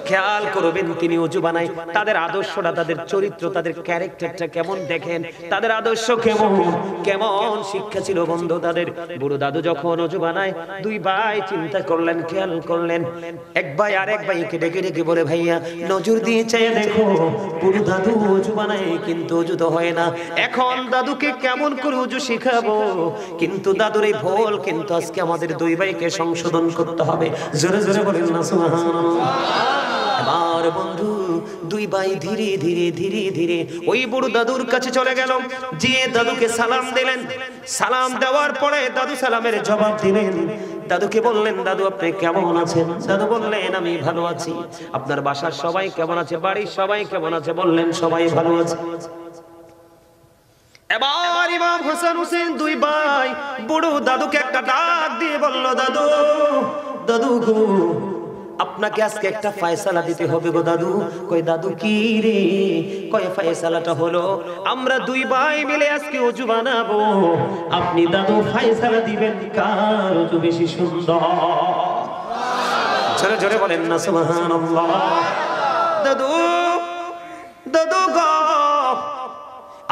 খেয়াল করবেন তিনি ওযু বানায়, তাদের আদর্শটা, তাদের চরিত্র, তাদের ক্যারেক্টারটা কেমন দেখেন, তাদের আদর্শ কেমন, কেমন শিক্ষা ছিল বন্ধু তাদের। বুড়ো দাদু যখন ওযু বানায়, দুই ভাই চিন্তা করলেন, খেয়াল করলেন, এক ভাই আর এক ভাইকে ডেকে ডেকে বলে, ভাইয়া নজর দিয়ে চেয়ে দেখো, বুড়ো দাদু ওযু বানায় কিন্তু ওযু তো হয় না। এখন দাদুকে কেমন করে ওযু শিখাবো, কিন্তু দাদুর এই ভুল কিন্তু আজকে আমাদের দুই ভাইকে সংশোধন করতে হবে। জোরে জোরে বলেন না সুবহানাল্লাহ। এবার বন্ধু দুই ভাই ধীরে ধীরে ধীরে ধীরে ওই বুড়ো দাদুর কাছে চলে গেল, যে দাদুকে সালাম দিলেন। সালাম দেওয়ার পরে দাদু সালামের জবাব দিলেন। দাদুকে বললেন, দাদু আপনি কেমন আছেন? দাদু বললেন, আমি ভালো আছি। আপনার বাসার সবাই কেমন আছে? বাড়ির সবাই কেমন আছে? বললেন, সবাই ভালো আছে। এবার ইমাম হাসান হোসেন দুই ভাই বুড়ো দাদুকে একটা ডাক দিয়ে বলল, দাদু, দাদু গো, আপনাকে আজকে একটা ফয়সালা দিতে হবে গো দাদু। কই দাদু কি রে? কয় ফয়সালাটা হলো, আমরা দুই ভাই মিলে আজকে ওযু বানাবো, আপনি দাদু ফয়সালা দিবেন কার ওযু বেশি সুন্দর। জোরে জোরে বলেন না সুবহানাল্লাহ। দাদু, দাদু গো,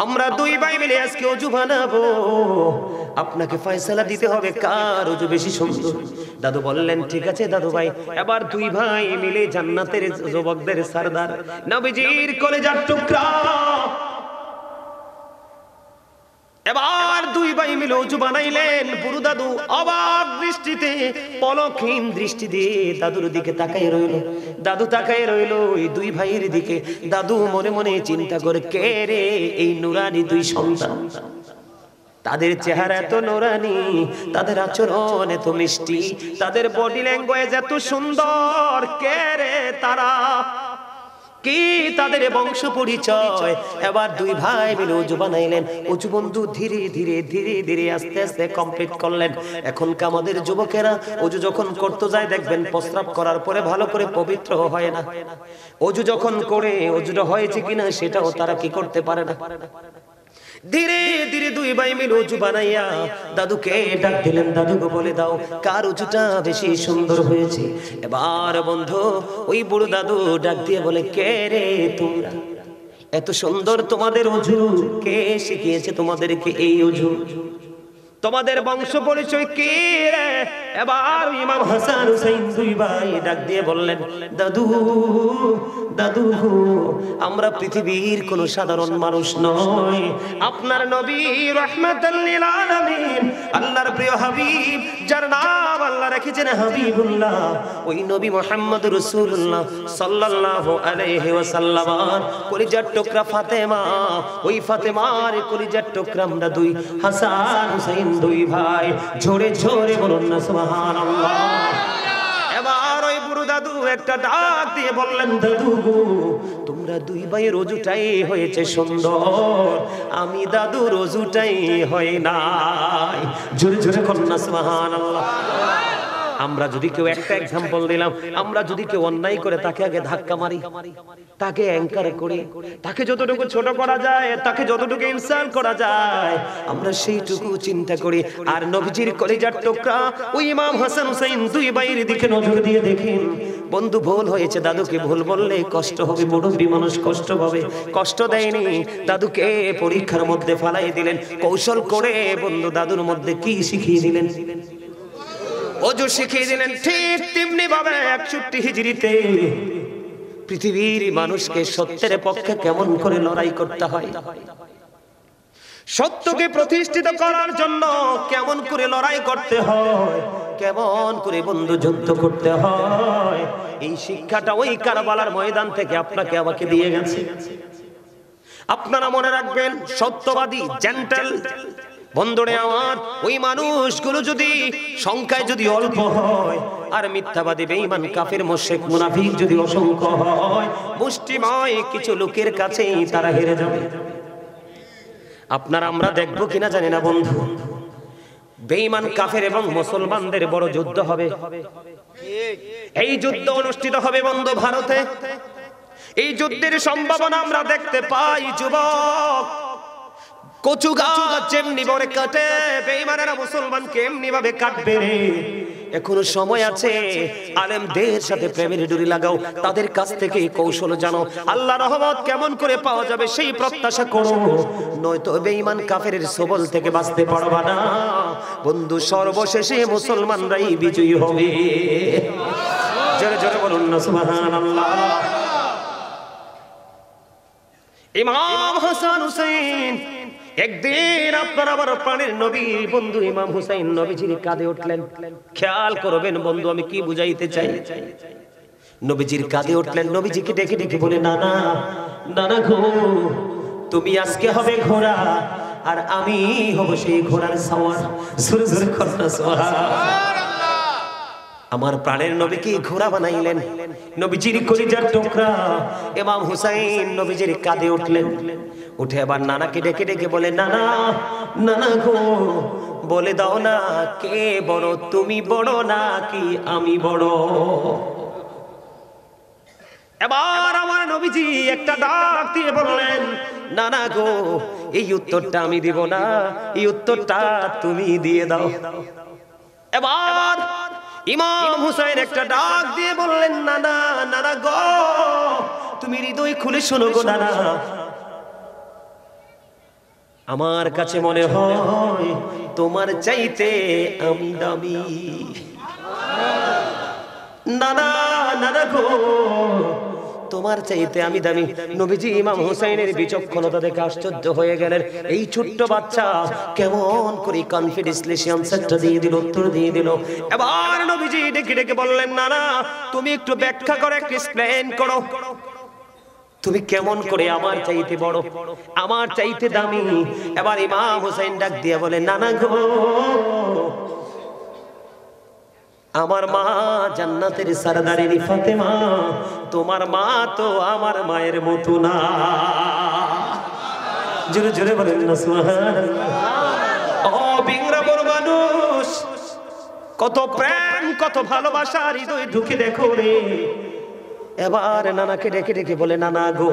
আমরা দুই ভাই মিলে আজকে ওযু বানাবো, আপনাকে ফয়সালা দিতে হবে কার ওযু বেশি সুন্দর। দাদু বললেন, ঠিক আছে দাদু ভাই। এবার দুই ভাই মিলে জান্নাতের যুবকদের সরদার নবীজির কলেজার টুকরা, এবার দুই ভাই মিলে ওযু বানাইলেন। বুড়ো দাদু অবাক দৃষ্টিতে, পলকহীন দৃষ্টি দিয়ে দাদুর দিকে তাকায় রইল। দাদু তাকায় রইল এই দুই ভাইয়ের দিকে। দাদু মনে মনে চিন্তা করে, কে রে এই নুরানি দুই সন্তান? তাদের চেহারা এত নুরানি, তাদের আচরণ এত মিষ্টি, তাদের বডি ল্যাঙ্গুয়েজ এত সুন্দর, কে রে তারা? কি তাদের বংশ পরিচয়? এবার দুই ভাই মিলে ওযু বানাইলেন। ওযু বন্ধু ধীরে ধীরে ধীরে ধীরে আস্তে আস্তে কমপ্লিট করলেন। এখনকার আমাদের যুবকেরা ওযু যখন করতে যায় দেখবেন প্রস্রাব করার পরে ভালো করে পবিত্র হয় না। ওযু যখন করে ওযুটা হয়েছে কিনা সেটাও তারা কি করতে পারে না। ধীরে ধীরে দুই ভাই মিলে ওযু বানাইয়া দাদুকে ডাক দিলেন, দাদু গো বলে দাও কার ওযুটা বেশি সুন্দর হয়েছে। এবার বন্ধু ওই বুড়ো দাদু ডাক দিয়ে বলে, কে রে তোমরা? এত সুন্দর তোমাদের ওযু, কে শিখিয়েছে তোমাদেরকে এই ওযু? তোমাদের বংশ পরিচয় কি রে? এবার ইমাম হাসান হুসাইন দুই ভাই ডাক দিয়ে বললেন, দাদু, দাদু, আমরা পৃথিবীর কোন সাধারণ মানুষ নয়। আপনার নবী রাহমাতাল লিল আলামিন, আল্লাহর প্রিয় হাবিব, যার নাম আল্লাহ রেখেছেন হাবিবুল্লাহ, ওই নবী মুহাম্মদ রাসূলুল্লাহ সাল্লাল্লাহু আলাইহি ওয়াসাল্লাম কলিজার টুকরা ফাতেমা, ওই ফাতেমার কলিজার টুকরা আমরা দুই হাসান হুসাইন দুই ভাই। ঝরে ঝরে বলুন না সুবহানাল্লাহ। এবার ওই বুড়ো দাদু একটা ডাক দিয়ে বললেন, দাদু গো, তোমরা দুই ভাইয়ের ওযুটাই হয়েছে সুন্দর, আমি দাদুর ওযুটাই হয় নাই। জোরে জোরে বলুন না সুবহানাল্লাহ। আমরা যদি কেউ একটা এক্সাম্পল দিলাম, আমরা যদি কেউ অন্যায় করে তাকে আগে ধাক্কা মারি, তাকে অ্যাঙ্কার করি, তাকে যতটুকু ছোট করা যায়, তাকে যতটুকু ইনসাল্ট করা যায়, আমরা সেইটুকু চিন্তা করি। আর নবীজির কলিজার টুকরা ওই ইমাম হাসান হুসাইন দুই ভাইয়ের দিকে নজর দিয়ে দেখেন, বন্ধু ভুল হয়েছে, দাদুকে ভুল বললে কষ্ট হবে, মুরব্বী মানুষ কষ্ট পাবে, কষ্ট দেয়নি, দাদুকে পরীক্ষার মধ্যে ফালাই দিলেন। কৌশল করে বন্ধু দাদুর মধ্যে কি শিখিয়ে দিলেন? ওযু শিখিয়ে দিলেন। ঠিক তেমনি ভাবে 61 হিজরিতে পৃথিবীর মানুষকে সত্যের পক্ষে কেমন করে লড়াই করতে হয়, সত্যকে প্রতিষ্ঠিত করার জন্য কেমন করে লড়াই করতে হয়, কেমন করে বন্ধু যুদ্ধ করতে হয়, এই শিক্ষাটা ওই কারবালার ময়দান থেকে আপনাকে আমাকে দিয়ে গেছে। আপনারা মনে রাখবেন, সত্যবাদী জেন্টেল বন্ধুরে আমার, ওই মানুষগুলো যদি সংখ্যায় যদি অল্প হয়, আর মিথ্যাবাদী বেঈমান কাফের মুশরিক মুনাফিক যদি অসংখ্য হয়, মুষ্টিময় কিছু লোকের কাছেই তারা হেরে যাবে। আপনারা আমরা দেখবো কিনা জানি না বন্ধু, বেঈমান কাফের এবং মুসলমানদের বড় যুদ্ধ হবে। এই যুদ্ধ অনুষ্ঠিত হবে বন্ধু ভারতে। এই যুদ্ধের সম্ভাবনা আমরা দেখতে পাই। যুবক, কচু গাছ যেমনি ভাবে কাটে, বেঈমানেরা মুসলমানকে এমনি ভাবে কাটবে রে। এখনো সময় আছে, আলেমদের সাথে প্রেমের ডুরি লাগাও, তাদের কাছ থেকে কৌশল জানো, আল্লাহ রহমত কেমন করে পাওয়া যাবে সেই প্রত্যাশা করো, নয়তো বেঈমান কাফেরের সবল থেকে বাঁচতে পারবা না বন্ধু। সর্বশেষে মুসলমানরাই বিজয়ী হবে। জোরে জোরে বলুন না সুবহানাল্লাহ। ইমাম হাসান হুসাইন একদিন আপনার আবার প্রাণের নবী বন্ধু ইমাম হুসাইন নবীজির কাঁধে উঠলেন। খেয়াল করবেন বন্ধু আমি কি বুঝাইতে চাই। নবীজির কাঁধে উঠলেন, নবীজিকে ডেকে ডেকে বলে, নানা নানা গো, তুমি আজকে হবে ঘোড়া আর আমি হব সেই ঘোড়ার সওয়ার। জোরে জোরে করুন সুবহানাল্লাহ। আমার প্রাণের নবীকে ঘোড়া বানাইলেন। নবীজির কলিজার টুকরা ইমাম হুসাইন নবীজির কাঁধে উঠলেন। উঠে আবার নানাকে ডেকে ডেকে বলে, নানা নানা গো, বলে দাও না কে বড়, তুমি বড় নাকি আমি বড়? এবার আমার নবীজি একটা ডাক দিয়ে বললেন, নানা গো, এই উত্তরটা আমি দিব না, এই উত্তরটা তুমি দিয়ে দাও। এবার ইমাম হুসাইন একটা ডাক দিয়ে বললেন, নানা নানা গো, তুমি হৃদয় খুলে শোনো গো নানা, আমার কাছে মনে হয় তোমার চাইতে আমি দামি। নানা নানা গো, তোমার চাইতে আমি দামি। নবীজি ইমাম হুসাইনের বিচক্ষণতা দেখে আশ্চর্য হয়ে গেলেন। এই ছোট্ট বাচ্চা কেমন করে কনফিডেন্সলি সে আনসারটা দিয়ে দিল, উত্তর দিয়ে দিল। এবার নবীজি ডেকে ডেকে বললেন, নানা তুমি একটু ব্যাখ্যা করে একটু এক্সপ্লেইন করো, তুমি কেমন করে আমার চাইতে বড়, আমার চাইতে দামি? এবার ইমাম হুসাইন ডাক দিয়ে বলে, নানা গো, আমার মা জান্নাতের সরদারি ফাতেমা, তোমার মা তো আমার মায়ের মতো না। জোরে জোরে বলেন না সুবহানাল্লাহ। ও বিংরা বড় মানুষ, কত প্রেম কত ভালোবাসা হৃদয়ে ঢুকে দেখো রে। এবার নানাকে ডেকে ডেকে বলে, নানা গো,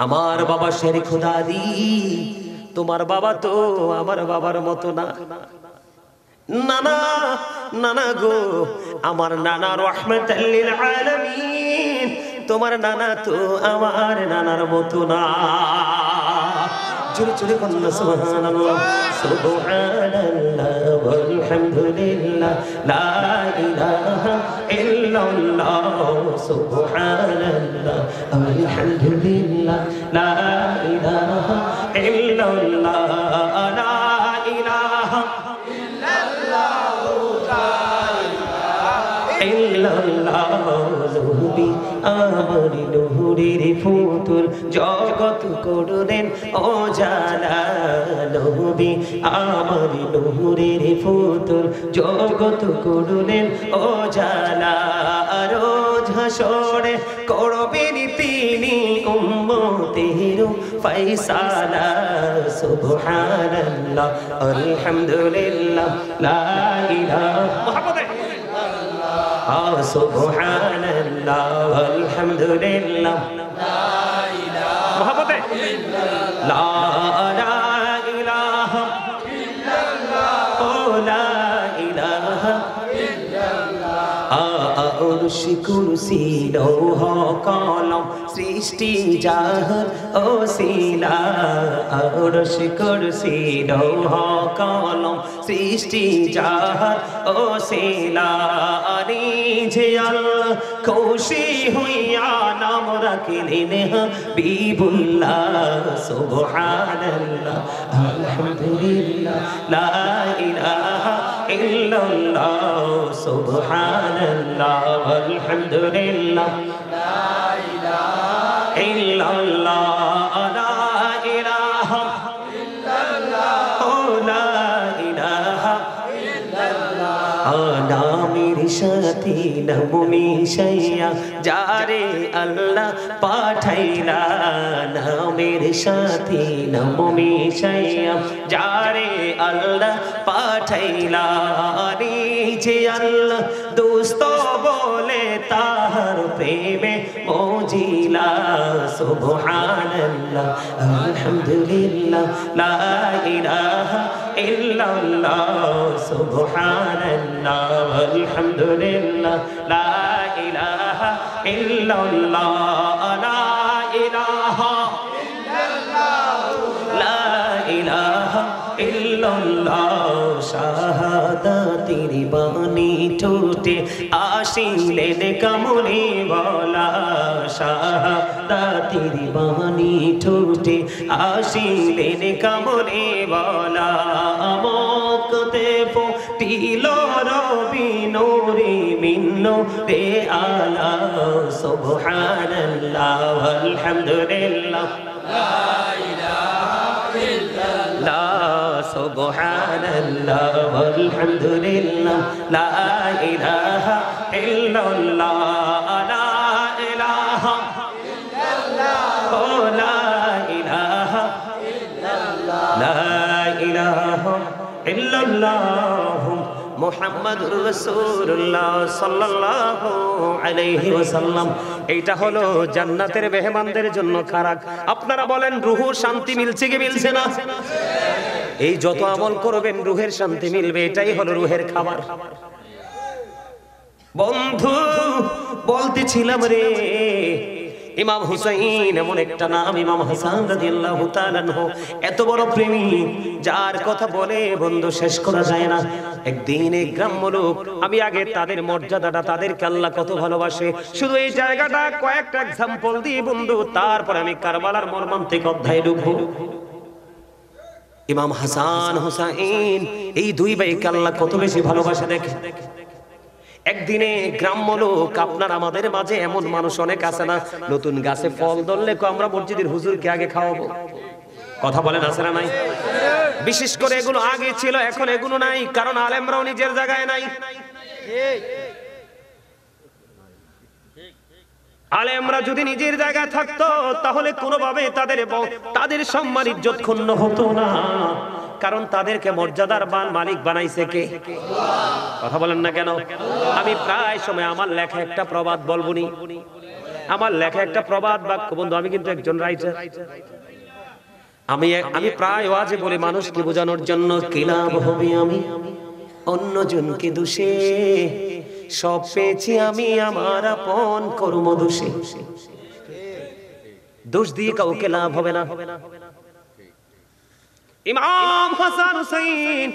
আমার বাবা শের খুদা আলী, তোমার বাবা তো আমার বাবার মতো না। নানা নানা গো, আমার নানা রাহমাতাল লিল আলামিন, তোমার নানা তো আমার নানার মতো না। জোরে জোরে বলুন সুবহানাল্লাহ। সুবহানাল্লাহ ওয়ালহামদুলিল্লাহ লা ইলাহা ইল্লাল্লাহ। সুবহানাল্লাহ আলহামদুলিল্লাহ লা ইলাহা ইল্লাল্লাহ। লা ইলাহা নবী আমার নূরের ফুতুল, জগৎ করলেন উজালা। নবী আমার নূরের ফুতুল, জগৎ করলেন উজালা। রোজ হাসরে করবেন তিনি উম্মতের ফয়সালা। সুবহানাল্লাহ আলহামদুলিল্লাহ লা ইলাহা সুবহানাল্লাহ আলহামদুলিল্লাহ লা ইলাহা ইল্লাল্লাহ লা ইলাহা ইল্লাল্লাহ লা ইলাহা ইল্লাল্লাহ। আরশ কুরসি লৌহ কলম সৃষ্টি যাহর ওসিলা। আরশ কুরসি লৌহ কলম সৃষ্টি যাহর ওসিলা। যে আল্লাহ খুশি হইয়া নাম রাখলেন হাবিবুল্লাহ। সুবহানাল্লাহ আলহামদুলিল্লাহ লা ইলাহা ইল্লাল্লাহ। সুবহানাল্লাহ আলহামদুলিল্লাহ লা ইলাহা ইল্লাল্লাহ। লা ইলাহা ইল্লাল্লাহ লা ইলাহা ইল্লাল্লাহ। নামের সাথে নাম মিশাইয়া যারে আল্লাহ পাঠাইলা। নামের সাথে নাম মিশাইয়া যারে আল্লাহ পাঠাইলা। যে আল্লাহ দোস্ত বলে তাহার প্রেমে মজিলা সুবহানাল্লাহ আলহামদুলিল্লাহ লা ইলাহা ইল্লাল্লাহ সুবহানাল্লাহ আলহামদুলিল্লাহ লা ইলাহা ইল্লাল্লাহ লা ইলাহা লা ইলাহা ইল্লাল্লাহ শাহাদাতের বাণী ঠোঁটে আসিলেন কামলি ওয়ালা শাহাদাতের বাণী ঠোঁটে আসিলেন কামলি ওয়ালা মকতে ফুটিল রবি নূরে মিন্নো রে আলা সুবহানাল্লাহ আলহামদুলিল্লাহ লা ইলাহা ইল্লাল্লাহ সুবহানাল্লাহ আলহামদুলিল্লাহ লা ইলাহা ইল্লাল্লাহ লা ইলাহা ইল্লাল্লাহ লা ইলাহা ইল্লাল্লাহ লা ইলাহা ইল্লাল্লাহ মুহাম্মাদুর রাসূলুল্লাহ সাল্লাল্লাহু আলাইহি ওয়াসাল্লাম। এইটা হলো জান্নাতের মেহমানদের জন্য খারাপ। আপনারা বলেন রূহুর শান্তি মিলছে কি মিলছে না? এই যত আমল করবেন রূহের শান্তি মিলবে, এটাই হলো রূহের খাবার। বন্ধু বলতেছিলাম রে, ইমাম হুসাইন এমন একটা নাম, ইমাম হাসান রাদিয়াল্লাহু তাআলা আনহু এত বড় প্রেমী যার কথা বলে বন্ধু শেষ করা যায় না। একদিন এই গ্রাম্য লোক, আমি আগে তাদের মর্যাদাটা, তাদেরকে আল্লাহ কত ভালোবাসে শুধু এই জায়গাটা কয়েকটা এক্সাম্পল দিয়ে বন্ধু, তারপর আমি কারবালার মর্মান্তিক অধ্যায়ে ঢুকবো। ইমাম হাসান হুসাইন এই দুই ভাইকে আল্লাহ কত বেশি ভালোবাসে দেখে। একদিনে গ্রাম্য লোক, আপনার আমাদের মাঝে এমন মানুষ অনেক আছে না, নতুন গাছে ফল ধরলে আমরা মসজিদের হুজুরকে আগে খাওয়াবো, কথা বলেন আছে না নাই? বিশেষ করে এগুলো আগে ছিল, এখন এগুলো নাই, কারণ আলেমরাও নিজের জায়গায় নাই। আলেমরা যদি নিজের জায়গায় থাকতো তাহলে কোনোভাবে তাদের সম্মান ইজ্জত ক্ষুণ্ণ হতো না, কারণ তাদেরকে মর্যাদার মালিক বানাইছে কে? কথা বলেন না কেন? আমি প্রায় সময় আমার লেখা একটা প্রবাদ বলবনি, আমার লেখা একটা প্রবাদ বাক্য বন্ধু, আমি কিন্তু একজন রাইটার। আমি প্রায় ওয়াজে বলি মানুষকে বোঝানোর জন্য, কি লাভ হবে আমি অন্যজনকে দোষে, সব পেয়েছি আমি আমার আপন কর্ম দোষে। দোষ দিয়ে কাউকে লাভ হবে না। ইমাম হাসান হুসাইন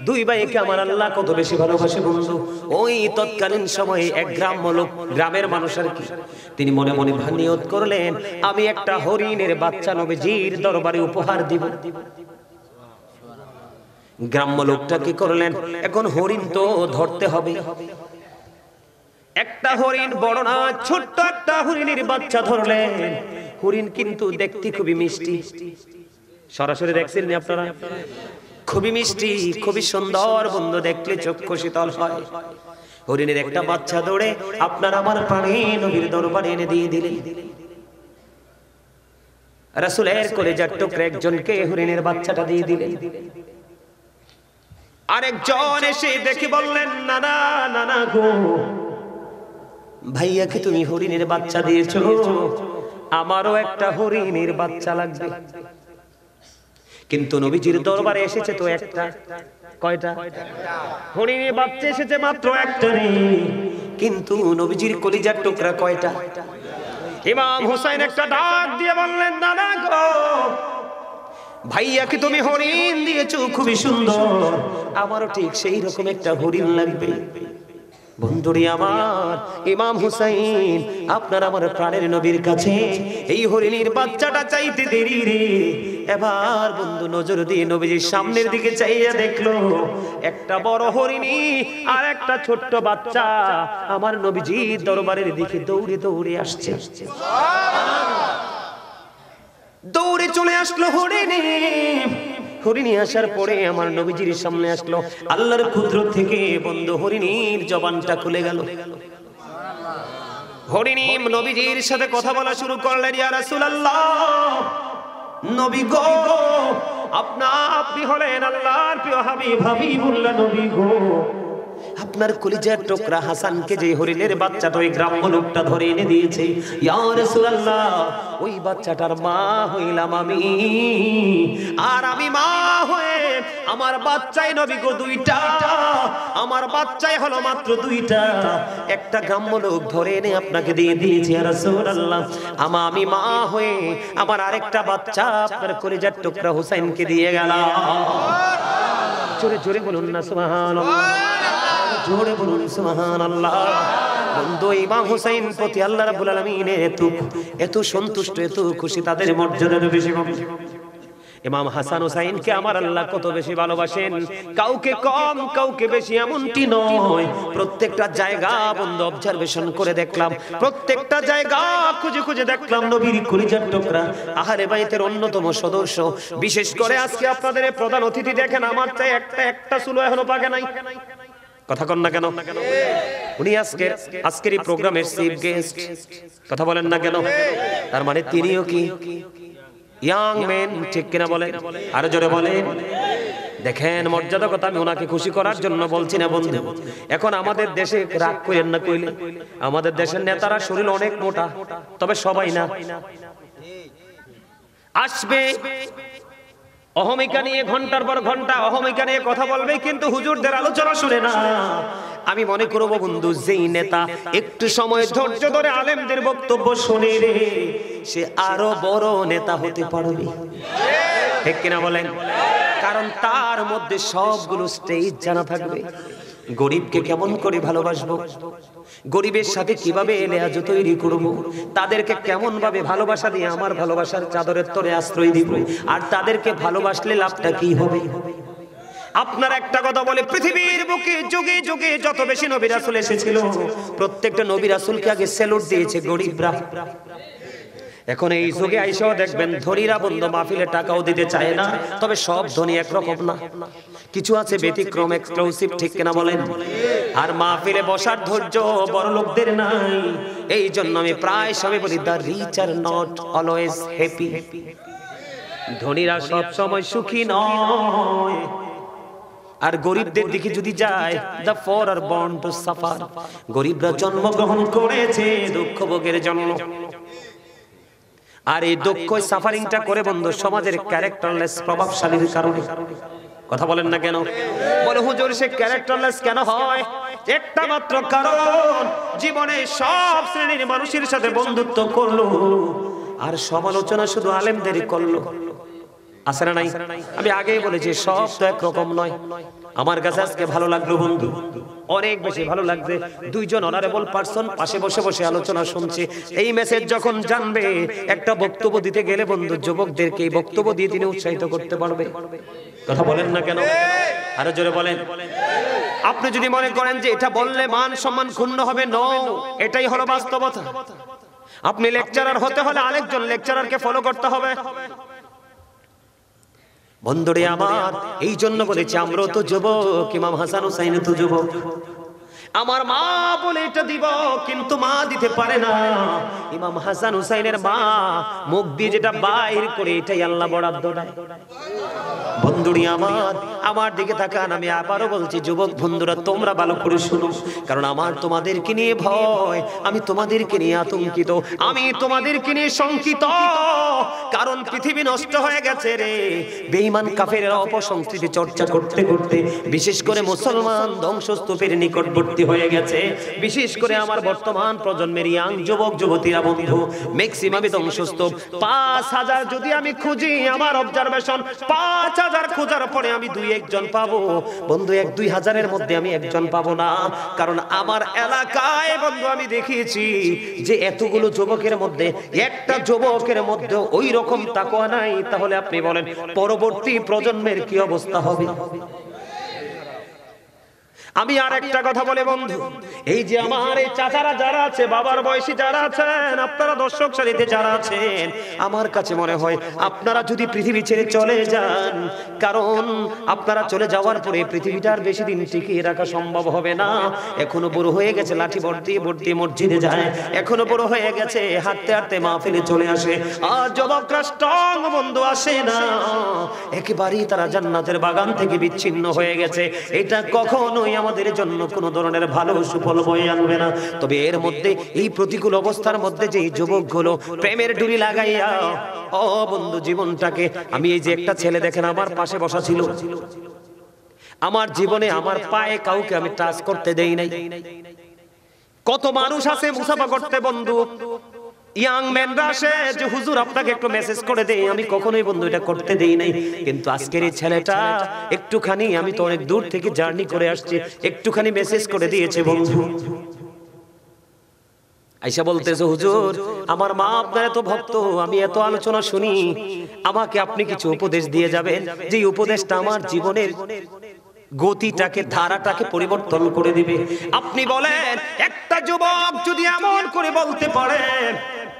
দুই ভাইকে আমার আল্লাহ কত বেশি ভালোবাসে বন্ধু। ওই তৎকালীন সময়ে এক গ্রাম্য লোক, গ্রামের মানুষ আর কি, তিনি মনে মনে নিয়ত করলেন আমি একটা হরিণের বাচ্চা নবীজির দরবারে উপহার দিব। গ্রাম্য লোকটা কি করলেন, এখন হরিণ তো ধরতে হবে, একটা হরিণ, বড় না ছোট্ট একটা হরিণের বাচ্চা ধরলেন। হরিণ কিন্তু দেখতে খুবই মিষ্টি, সরাসরি দেখছেন নি আপনারা? খুবই মিষ্টি, খুবই সুন্দর বন্ধু, দেখলে চক্ষু শীতল হয়। হরিণের একটা বাচ্চা দৌড়ে আপনার আমার প্রাণে নবীর দরবারে এনে দিয়ে দিলেন। রাসূলের কলেজার টুকরা একজনকে হরিণের বাচ্চাটা দিয়ে দিলেন। আরেকজন এসে দেখে বললেন নানা নানা গো, ভাইয়াকে তুমি হরিণের বাচ্চা দিয়েছো, আমারও একটা হরিণের বাচ্চা লাগবে। কিন্তু নবীজির দরবারে এসেছে তো একটা, কয়টা? হরিণের বাচ্চা এসেছে মাত্র একটা রে, কিন্তু নবীজির কলিজার টুকরা কয়টা? ইমাম হুসাইন একটা ডাক দিয়ে বললেন নানা গো, ভাইয়াকে তুমি হরিণ দিয়েছো খুবই সুন্দর, আমারও ঠিক সেই রকম একটা হরিণ লাগবে। বন্ধুরি আমার, ইমাম হুসাইন আপনার আমার প্রাণের নবীর কাছে এই হরিণীর বাচ্চাটা চাইতে দেরি রে। এবার বন্ধু নজর দিয়ে নবীজির সামনের দিকে চাইয়া দেখলো একটা বড় হরিণী আর একটা ছোট্ট বাচ্চা আমার নবীজির দরবারের দিকে দৌড়ে দৌড়ে আসছে। দৌড়ে চলে আসলো হরিণী। হরিণী আসার পরে আমার নবীজির সামনে আসলো। আল্লাহর কুদরত থেকে বন্ধু হরিণীর জবানটা খুলে গেল। হরিণী নবীজির সাথে কথা বলা শুরু করলেন, ইয়া রাসূলুল্লাহ, নবী গো, আপনি হলেন আল্লাহর প্রিয় হাবিব, হাবিবুল্লাহ নবী গো, আপনার কলিজার টুকরা হাসানকে যে হরিণের বাচ্চাটা ওই গ্রাম্য লোকটা ধরে এনে দিয়েছে, ইয়া রাসূলুল্লাহ ওই বাচ্চাটার মা হইলাম আমি, আর আমি মা হয়ে আমার বাচ্চাই নবী গো দুইটা, আমার বাচ্চাই হলো মাত্র দুইটা, একটা গ্রাম্য লোক ধরে এনে আপনাকে দিয়ে দিয়েছে ইয়া রাসূলুল্লাহ, আমি মা হয়ে আমার আরেকটা বাচ্চা আপনার কলিজার টুকরা হুসাইনকে দিয়ে গেলাম। জোরে জোরে বলুন না সুবহানাল্লাহ, জোরে বলুন সুবহানাল্লাহ। বন্ধু ইমাম হুসাইন প্রতি আল্লাহ রাব্বুল আলামিনের এত সন্তুষ্ট, এত খুশি, তাদের মর্যাদা বেশি কম। ইমাম হাসান হুসাইনকে আমার আল্লাহ কত বেশি ভালোবাসেন, কাউকে কম কাউকে বেশি এমনটি নয়। প্রত্যেকটা জায়গা বন্ধু অবজারভেশন করে দেখলাম, প্রত্যেকটা জায়গা খুঁজে খুঁজে দেখলাম নবীর কলিজার টুকরা আহলে বাইতের অন্যতম সদস্য। বিশেষ করে আজকে আপনাদের প্রধান অতিথি দেখেন, আমার চাই একটা চুলো এখনো পাকে নাই। কথা কন না কেন? উনি আজকের এই প্রোগ্রামের চিফ গেস্ট। কথা বলেন না কেন? তার মানে তিনিও কি ইয়াং মেন, ঠিক কিনা বলেন? আরো জোরে বলেন। দেখেন মর্যাদা কথা, আমি ওনাকে খুশি করার জন্য বলছি না বন্ধু। এখন আমাদের দেশে রাগ করেন না কইলে, আমাদের দেশের নেতারা শরীর অনেক মোটা, তবে সবাই না। আসবে অহমিকা নিয়ে ঘন্টার পর ঘন্টা অহমিকা নিয়ে কথা বলবে, কিন্তু হুজুরদের আলোচনা শুনে না। আমি মনে করব বন্ধু, যেই নেতা একটু সময় ধৈর্য ধরে আলেমদের বক্তব্য শুনে রে, সে আরো বড় নেতা হতে পারবে, ঠিক কিনা বলেন? কারণ তার মধ্যে সবগুলো স্টেজ জানা থাকবে। গরিবকে কেমন করে ভালোবাসবো, গরিবের সাথে কিভাবে লেহাজ তৈরি করব, তাদেরকে কেমন ভাবে ভালোবাসা দিয়ে আমার ভালোবাসার চাদরের তলে আশ্রয় দিব, আর তাদেরকে ভালোবাসলে লাভটা কি হবে। আপনার একটা কথা বলে, পৃথিবীর বুকে যুগে যুগে যত বেশি নবী রাসূল এসেছিল, প্রত্যেকটা নবী রাসূলকে আগে স্যালুট দিয়েছে গরিবরা। এখন এই যুগে আইসাও দেখবেন ধনীরা বন্ধু মাহফিলে টাকাও দিতে চায় না, তবে সব ধনী একরকম না, কিছু আছে ব্যতিক্রম, এক্সক্লুসিভ, ঠিক কিনা বলেন? আর মাহফিলে বসার ধৈর্য বড় লোকদের নাই। এই জন্য আমি প্রায় সবাই বলি, the rich are not always happy. ধনীরা সব সময় সুখী নয়, আর গরিবদের দিকে যদি যায়, the for are born to suffer. গরিবরা জন্মগ্রহণ করেছে দুঃখ ভোগের জন্য, আর এই দুঃখ সাফারিংটা করে বন্ধু সমাজের ক্যারেক্টারলেস প্রভাবশালীর কারণে। কথা বলেন না কেন? বলে হুজুর সে ক্যারেক্টারলেস কেন হয়? একটা মাত্র কারণ, জীবনে সব শ্রেণীর মানুষের সাথে বন্ধুত্ব করলো, আর সমালোচনা শুধু আলেমদেরই করলো। আছে না নাই? আমি আগেই বলেছি সব তো একরকম নয়। আমার কাছে আজকে ভালো লাগলো বন্ধু, অনেক বেশি ভালো লাগছে। দুইজন অনারেবল পারসন পাশে বসে বসে আলোচনা শুনছে। এই মেসেজ যখন জানবে, একটা বক্তব্য দিতে গেলে বন্ধু যুবকদেরকে এই বক্তব্য দিয়ে তিনি উৎসাহিত করতে পারবে। কথা বলেন না কেন? আরো জোরে বলেন। আপনি যদি মনে করেন যে এটা বললে মান সম্মান ক্ষুণ্ণ হবে, নো, এটাই হলো বাস্তবতা। আপনি লেকচারার হতে হলে আরেকজন লেকচারারকে ফলো করতে হবে। বন্ধুরে আমার, এই জন্য বলেছি আমরাও তো যুবক, ইমাম হাসান হুসাইন তো যুবক। আমার মা বলে এটা দিব, কিন্তু মা দিতে পারে না। ইমাম হাসান হুসাইনের মা মুখ দিয়ে যেটা বাইর করে, এটাই আল্লাহ বরাদ্দ দেয়। বন্ধুরি আমার দিকে তাকান। আমি আবারও বলছি যুবক বন্ধুরা, তোমরা ভালো করে শুনো, কারণ আমার তোমাদেরকে নিয়ে ভয়, আমি তোমাদেরকে নিয়ে আতঙ্কিত, আমি তোমাদেরকে নিয়ে শঙ্কিত। কারণ পৃথিবী নষ্ট হয়ে গেছে রে। বেঈমান কাফেররা অপসংস্কৃতি চর্চা করতে করতে বিশেষ করে মুসলমান ধ্বংসস্তূপের নিকটবর্তী হয়ে গেছে। বিশেষ করে আমার বর্তমান প্রজন্মের ইয়াং যুবক যুবতীরা বন্ধু ম্যাক্সিমামই ধ্বংসস্তূপ। 5000 যদি আমি খুঁজি, আমার অবজারভেশন 5000 খোঁজার পরে আমি 2-1 জন পাবো বন্ধু। 1-2 হাজারের মধ্যে আমি একজন পাবো না। কারণ আমার এলাকায় বন্ধু আমি দেখিয়েছি যে এতগুলো যুবকের মধ্যে একটা যুবকের মধ্যে ওই রকম তাকওয়া নাই। তাহলে আপনি বলেন পরবর্তী প্রজন্মের কি অবস্থা হবে? আমি আর একটা কথা বলে বন্ধু, এই যে আমার এই চাচারা যারা আছে, বাবার বয়সী যারা আছেন, আপনারা দর্শক সারিতে যারা আছেন, আমার কাছে মনে হয় আপনারা যদি পৃথিবী ছেড়ে চলে যান, কারণ আপনারা চলে যাওয়ার পরে পৃথিবীটার বেশি দিন টিকিয়ে রাখা সম্ভব হবে না। এখনো বড় হয়ে গেছে, লাঠি ভর্তি ভর্তি মসজিদে যায়, এখনো বড় হয়ে গেছে, হাঁটতে হাঁটতে মাহফিলে চলে আসে। আর যুবকরা স্ট্রং বন্ধু আসে না, একেবারেই তারা জান্নাতের বাগান থেকে বিচ্ছিন্ন হয়ে গেছে। এটা কখনোই আমাদের জন্য কোনো ধরনের ভালো সুফল বয়ে আনবে না। তবে এর মধ্যে এই প্রতিকূল অবস্থার মধ্যে যে যুবকগুলো প্রেমের ডুরি লাগাইয়া ও বন্ধু জীবনটাকে, আমি এই যে একটা ছেলে দেখেন আমার পাশে বসা ছিল, আমার জীবনে আমার পায়ে কাউকে আমি টাচ করতে দেই নাই। কত মানুষ আছে মুসাফা করতে বন্ধু, ইয়াং ম্যানরা আসে যে হুজুর আপনাকে একটু মেসেজ করে দেই, আমি কখনোই বন্ধু এটা করতে দেই নাই। কিন্তু আজকের এই ছেলেটা একটুখানি, আমি তো অনেক দূর থেকে জার্নি করে আসছি, একটুখানি মেসেজ করে দিয়েছে বন্ধু। আইসা বলতেছে হুজুর আমার মা আপনার এত ভক্ত, আমি এত আলোচনা শুনি, আমাকে আপনি কিছু উপদেশ দিয়ে যাবেন, যে উপদেশটা আমার জীবনের গতিটাকে ধারাটাকে পরিবর্তন করে দিবে। আপনি বলেন একটা যুবক যদি এমন করে বলতে পারে,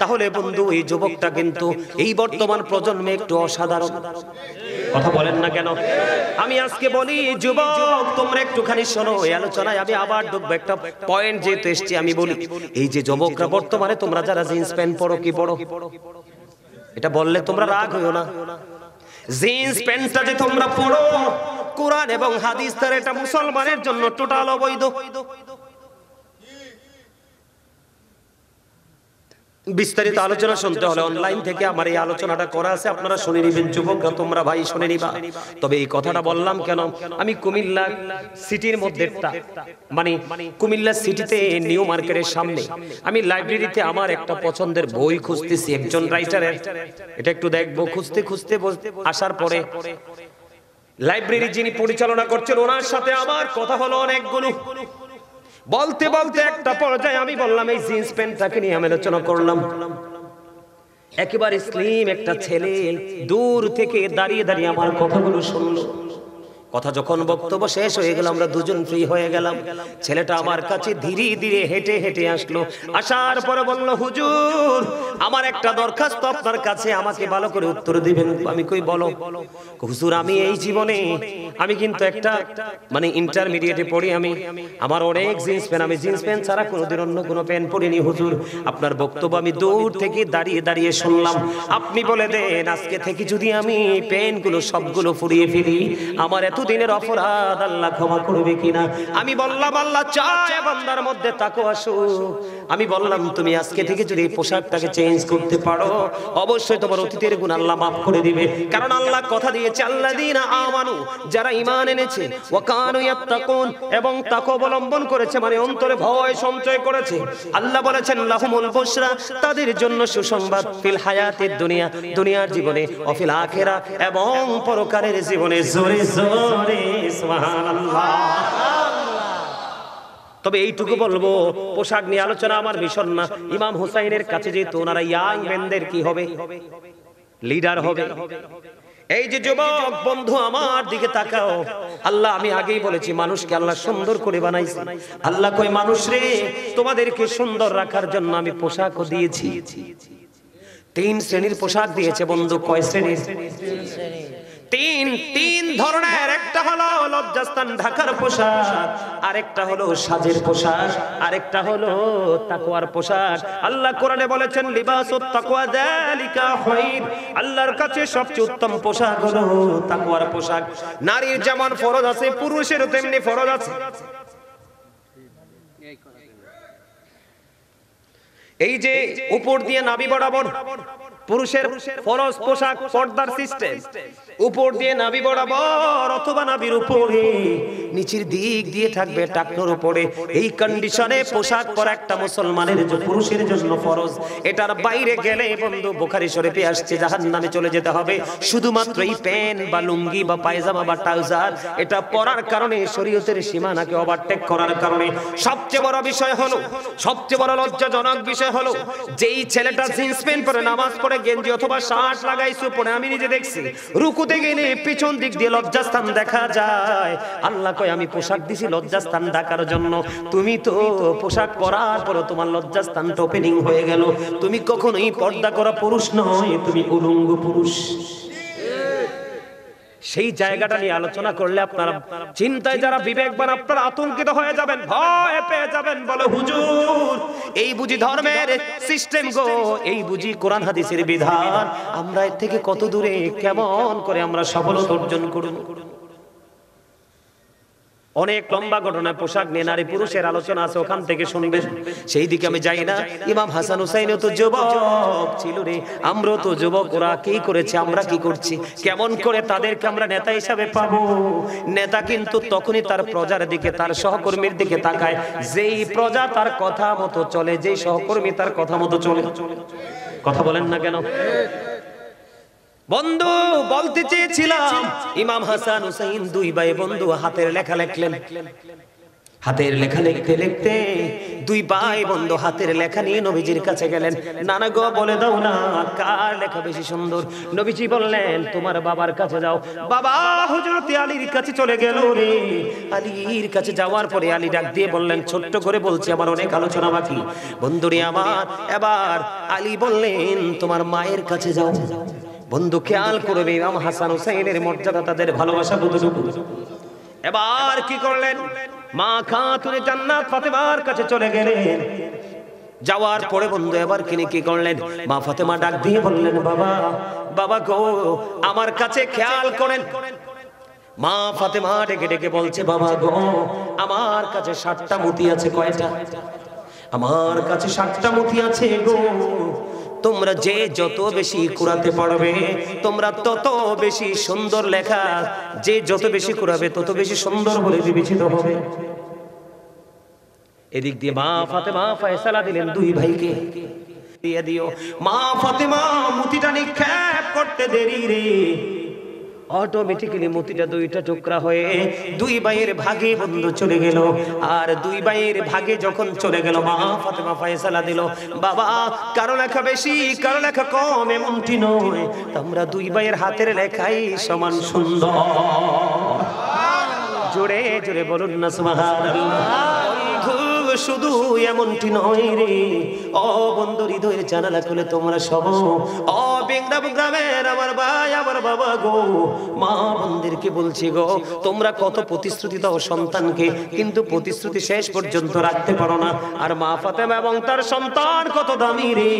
তাহলে বন্ধু এই যুবকটা কিন্তু এই বর্তমান প্রজন্মে একটু অসাধারণ। কথা বলেন না কেন? আমি আজকে বলি যুবক তোমরা একটুখানি শোনো, এই আলোচনায় আমি আবার ঢুকবো। একটা পয়েন্ট যেহেতু এসছি আমি বলি, এই যে যুবকরা বর্তমানে তোমরা যারা জিন্স প্যান্ট পরো, কি পরো এটা বললে তোমরা রাগ হইও না, জিন্স প্যান্টটা যে তোমরা পরো কোরআন এবং হাদিস দ্বারা এটা মুসলমানের জন্য টোটাল অবৈধ। বিস্তারিত আলোচনা শুনতে হলে অনলাইন থেকে আমার এই আলোচনাটা করা আছে, আপনারা শুনে নিবেন। যুবকরা তোমরা ভাই শুনে নিবা। তবে এই কথাটা বললাম কেন, আমি কুমিল্লা সিটির মধ্যে, মানে কুমিল্লা সিটিতে নিউ মার্কেটের সামনে আমি লাইব্রেরিতে আমার একটা পছন্দের বই খুঁজতেছি, একজন রাইটারের, এটা একটু দেখবো। খুঁজতে খুঁজতে আসার পরে লাইব্রেরি যিনি পরিচালনা করছেন ওনার সাথে আমার কথা হলো অনেকগুলো। বলতে বলতে একটা পর্যায়ে আমি বললাম এই জিন্স প্যান্টটাকে নিয়ে আমি আলোচনা করলাম। একেবারে স্লিম একটা ছেলে দূর থেকে দাঁড়িয়ে দাঁড়িয়ে আমার কথাগুলো শুনলো। কথা যখন বক্তব্য শেষ হয়ে গেল, আমরা দুজন ফ্রি হয়ে গেলাম। ছেলেটা আমার কাছে ধীরে ধীরে হেঁটে হেঁটে আসলো। আসার পরে বলল হুজুর আমার একটা দরখাস্ত আপনার কাছে, আমাকে ভালো করে উত্তর দিবেন। আমি কই বলো। হুজুর আমি এই জীবনে আমি কিন্তু একটা মানে ইন্টারমিডিয়েটে পড়ি, আমি আমার অনেক জিন্স প্যান্ট, আমি জিন্স প্যান্ট ছাড়া কোনোদিন অন্য কোনো প্যান্ট পরিনি। হুজুর আপনার বক্তব্য আমি দূর থেকে দাঁড়িয়ে দাঁড়িয়ে শুনলাম। আপনি বলে দেন আজকে থেকে যদি আমি প্যান্টগুলো সবগুলো ফুরিয়ে ফেলি, আমার এত দিনের অপরাধ আল্লাহ ক্ষমা করবে কিনা? আমি বললাম আল্লাহ চায় বান্দার মধ্যে তাকওয়া আসুক। আমি বললাম তুমি আজকে থেকে যদি এই পোশাকটাকে চেঞ্জ করতে পারো, অবশ্যই তোমার অতীতের গুনাহ আল্লাহ মাফ করে দিবে। কারণ আল্লাহ কথা দিয়েছে আল্লাযীনা আমানু, যারা ঈমান এনেছে, ওয়া কানু ইয়াত্তাকুন, এবং তাকওয়া অবলম্বন করেছে, মানে অন্তরে ভয় সঞ্চয় করেছে। আল্লাহ বলেছেন লাহুমুল বুশরা, তাদের জন্য সুসংবাদ, ফিল হায়াতিদ দুনিয়া, দুনিয়ার জীবনে, ও ফিল আখিরা, এবং পরকালের জীবনে। জোরে জোরে সুবহানাল্লাহ। তবে এইটুকু বলবো, পোশাক নিয়ে আলোচনা আমার ভীষণ না। ইমাম হুসাইনের কাছে যেহেতু ওনারা ইয়াং মেনদের কি হবে, লিডার হবে। এই যে যুবক বন্ধু আমার দিকে তাকাও। আল্লাহ, আমি আগেই বলেছি মানুষকে আল্লাহ সুন্দর করে বানাইছে। আল্লাহ কই মানুষ রে তোমাদেরকে সুন্দর রাখার জন্য আমি পোশাকও দিয়েছি। 3 শ্রেণীর পোশাক দিয়েছে বন্ধু। কয় শ্রেণীর? তিন ধরনের। একটা হলো লজ্জাস্থান ঢাকার পোশাক, আরেকটা হলো সাজের পোশাক, আরেকটা হলো তাকওয়ার পোশাক। আল্লাহ কোরআনে বলেছেন লিবাসুত তাকওয়া যালিকা খায়র, আল্লাহর কাছে সবচেয়ে উত্তম পোশাক হলো তাকওয়ার পোশাক। নারীর যেমন ফরজ আছে পুরুষেরও তেমনি ফরজ আছে। এই যে উপর দিয়ে নাভি বরাবর পুরুষের ফরজ পোশাক, পর্দার সিস্টেম, উপর দিয়ে নাভি বরাবর অথবা নাভির উপরে নিচের দিক দিয়ে থাকবে টাকনোর উপরে। এই কন্ডিশনে পোশাক পরা একটা মুসলমানের পুরুষের জন্য ফরজ। এটার বাইরে গেলে বন্ধু বুখারী শরীফে আসছে জাহান্নামে চলে যেতে হবে। শুধুমাত্র এই প্যান্ট বা লুঙ্গি বা পায়জামা বা ট্রাউজার এটা পরার কারণে, শরীয়তের সীমানাকে ওভারটেক করার কারণে। সবচেয়ে বড় বিষয় হলো, সবচেয়ে বড় লজ্জাজনক বিষয় হলো, যেই ছেলেটা জিন্স প্যান্ট পরে নামাজ পড়ে, গেঞ্জি অথবা শার্ট লাগাইছে পরে, আমি নিজে দেখছি রুকুতে গেলে পিছন দিক দিয়ে লজ্জাস্থান দেখা যায়। আল্লাহ কয় আমি পোশাক দিছি লজ্জাস্থান ঢাকার জন্য। তুমি তো পোশাক পরার পর তোমার লজ্জাস্থানটা ওপেনিং হয়ে গেল। তুমি কখনোই পর্দা করা পুরুষ নয়, তুমি উলঙ্গ পুরুষ। সেই জায়গাটা নিয়ে আলোচনা করলে আপনারা চিন্তায় যারা বিবেকবান আপনারা আতঙ্কিত হয়ে যাবেন, ভয় পেয়ে যাবেন। বলে হুজুর এই বুঝি ধর্মের সিস্টেম গো, এই বুঝি কোরআন হাদিসের বিধান, আমরা এর থেকে কত দূরে, কেমন করে আমরা সফলতা অর্জন করব? অনেক লম্বা ঘটনায় পোশাক নিয়ে নারী পুরুষের আলোচনা আছে, ওখান থেকে শুনবেন, সেই দিকে আমি যাই না। ইমাম হাসান হুসাইনও তো যুবক ছিল রে, আমরাও তো যুবক, ওরা কি করেছে আমরা কি করছি, কেমন করে তাদেরকে আমরা নেতা হিসাবে পাবো? নেতা কিন্তু তখনই তার প্রজার দিকে, তার সহকর্মীর দিকে তাকায়, যেই প্রজা তার কথা মতো চলে, যেই সহকর্মী তার কথা মতো চলে। কথা বলেন না কেন? বন্ধু বলতে চেয়েছিলাম, ইমাম হাসান হুসাইন দুই ভাই বন্ধু হাতের লেখা লিখলেন। হাতের লেখা লিখতে লিখতে দুই ভাই বন্ধু হাতের লেখা নিয়ে নবীজির কাছে গেলেন। নানা গো বলে দাও না কার লেখা বেশি সুন্দর। নবীজি বললেন তোমার বাবার কাছে যাও। বাবা হযরত আলীর কাছে চলে গেল রে। আলীর কাছে যাওয়ার পরে আলী ডাক দিয়ে বললেন, ছোট্ট করে বলছি আমার অনেক আলোচনা বাকি বন্ধুরে আমার। এবার আলী বললেন তোমার মায়ের কাছে যাও। বন্ধু খেয়াল করবে ইমাম হাসান হুসাইনের মর্যাদা, তাদের ভালোবাসা কতটুকু। এবার কি করলেন, মা খাতুনে জান্নাত ফাতেমার কাছে চলে গেলেন। যাওয়ার পরে বন্ধু এবার তিনি কি করলেন, মা ফাতেমা ডাক দিয়ে বললেন বাবা, বাবা গো আমার কাছে খেয়াল করেন। মা ফাতেমা ডেকে ডেকে বলছে বাবা গো আমার কাছে 7টা মতি আছে। কয়টা? আমার কাছে 7টা মতি আছে গো। তোমরা যে যত বেশি কুরাতে পারবে তোমরা তত বেশি সুন্দর লেখা, যে যত বেশি কুরাবে তত বেশি সুন্দর বলে বিবেচিত হবে। এদিক দিয়ে মা ফাতেমা ফয়সালা দিলেন দুই ভাইকে দিয়ে দিও। মা ফাতেমা মুতিটা নিক্ষেপ করতে দেরি রে, অটোমেটিক্যালি মতিটা 2টা টুকরা হয়ে দুই ভাইয়ের ভাগে বন্ধু চলে গেল। আর দুই ভাইয়ের ভাগে যখন চলে গেল মা ফাতেমা ফয়সালা দিল, বাবা কারো লেখা বেশি কারো লেখা কম এমনটি নয়, আমরা দুই ভাইয়ের হাতের লেখাই সমান সুন্দর। জোরে জোরে বলুন না সুবহানাল্লাহ। শুধু এমনটি নয় রে, ও বন্ধু হৃদয়ের জানালা খুলে তোমরা সব, ও বেংরাব গ্রামের আমার ভাই আমার বাবা গো, মা বোনদেরকে বলছি গো, তোমরা কত প্রতিশ্রুতি দাও সন্তানকে, কিন্তু প্রতিশ্রুতি শেষ পর্যন্ত রাখতে পারো না। আর মা ফাতেমা এবং তার সন্তান কত দামি রে।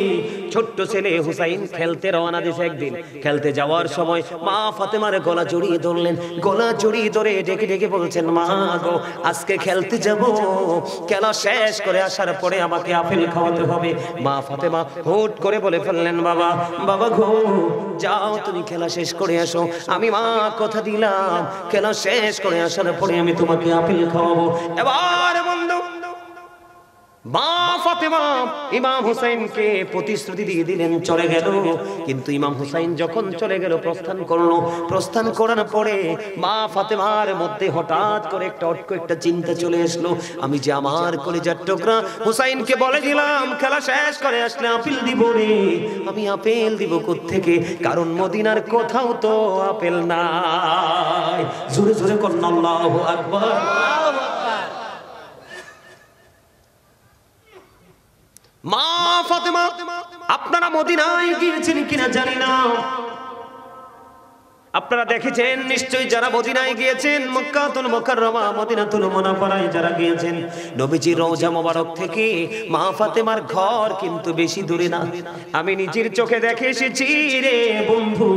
ছোট্ট ছেলে হুসাইন খেলতে রওনা দিয়েছে। একদিন খেলতে যাওয়ার সময় মা ফাতেমার গলা জড়িয়ে ধরলেন, গলা জড়িয়ে ধরে ডেকে ডেকে বলছেন মা গো আজকে খেলতে যাব, খেলা শেষ করে আসার পরে আমাকে আপেল খাওয়াতে হবে। মা ফাতেমা হুট করে বলে ফেললেন বাবা, বাবা গো যাও তুমি খেলা শেষ করে আসো, আমি মা কথা দিলাম খেলা শেষ করে আসার পরে আমি তোমাকে আপেল খাওয়াবো। এবার বন্ধু মা ফাতেমা ইমাম হুসাইনকে প্রতিশ্রুতি দিয়ে দিলেন, চলে গেল। কিন্তু ইমাম হুসাইন যখন চলে গেল প্রস্থান করলো, প্রস্থান করার পরে মা ফাতেমার মধ্যে হঠাৎ করে একটা চিন্তা চলে আসলো, আমি যে আমার কলিজার টুকরা হুসাইনকে বলে দিলাম খেলা শেষ করে আসলে আপেল দিব রে, আমি আপেল দিব কোত্থেকে, কারণ মদিনার কোথাও তো আপেল নাই। জোরে জোরে কন্যা আল্লাহু আকবার। মা ফাতেমা আপনারা মদিনায় গিয়েছেন কিনা জানি না, আপনারা দেখেছেন নিশ্চয়ই, যারা মদিনায় গিয়েছেন মক্কাতুল মুকাররমা মদিনাতুল মুনাওয়ারায় যারা গিয়েছেন, নবীজির রওজা মোবারক থেকে মা ফাতেমার ঘর কিন্তু বেশি দূরে না। আমি নিজের চোখে দেখে এসেছি রে বন্ধু,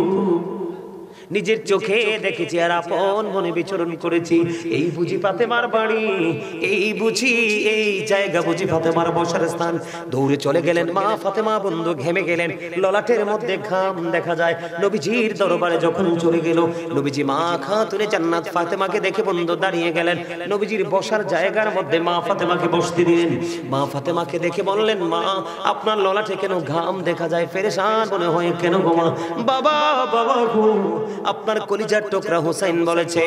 নিজের চোখে দেখেছি আর আপন মনে বিচরণ করেছি। এই বুঝি ফাতেমার বাড়ি, এই বুঝি এই জায়গা, বুঝি ফাতেমার বসার স্থান। দৌড়ে চলে গেলেন মা ফাতেমা বন্ধু, ঘেমে গেলেন, ললাটের মধ্যে ঘাম দেখা যায়। নবীজির দরবারে যখন চলে গেল, নবীজি মা খাতুনে জান্নাত ফাতেমাকে দেখে বন্ধু দাঁড়িয়ে গেলেন। নবীজির বসার জায়গার মধ্যে মা ফাতেমাকে বসতে দিলেন। মা ফাতেমাকে দেখে বললেন মা আপনার ললাটে কেন ঘাম দেখা যায়, পেরেশান মনে হয় কেন গো মা? বাবা বাবা গো আপনার কলিজার টুকরা হুসাইন বলেছে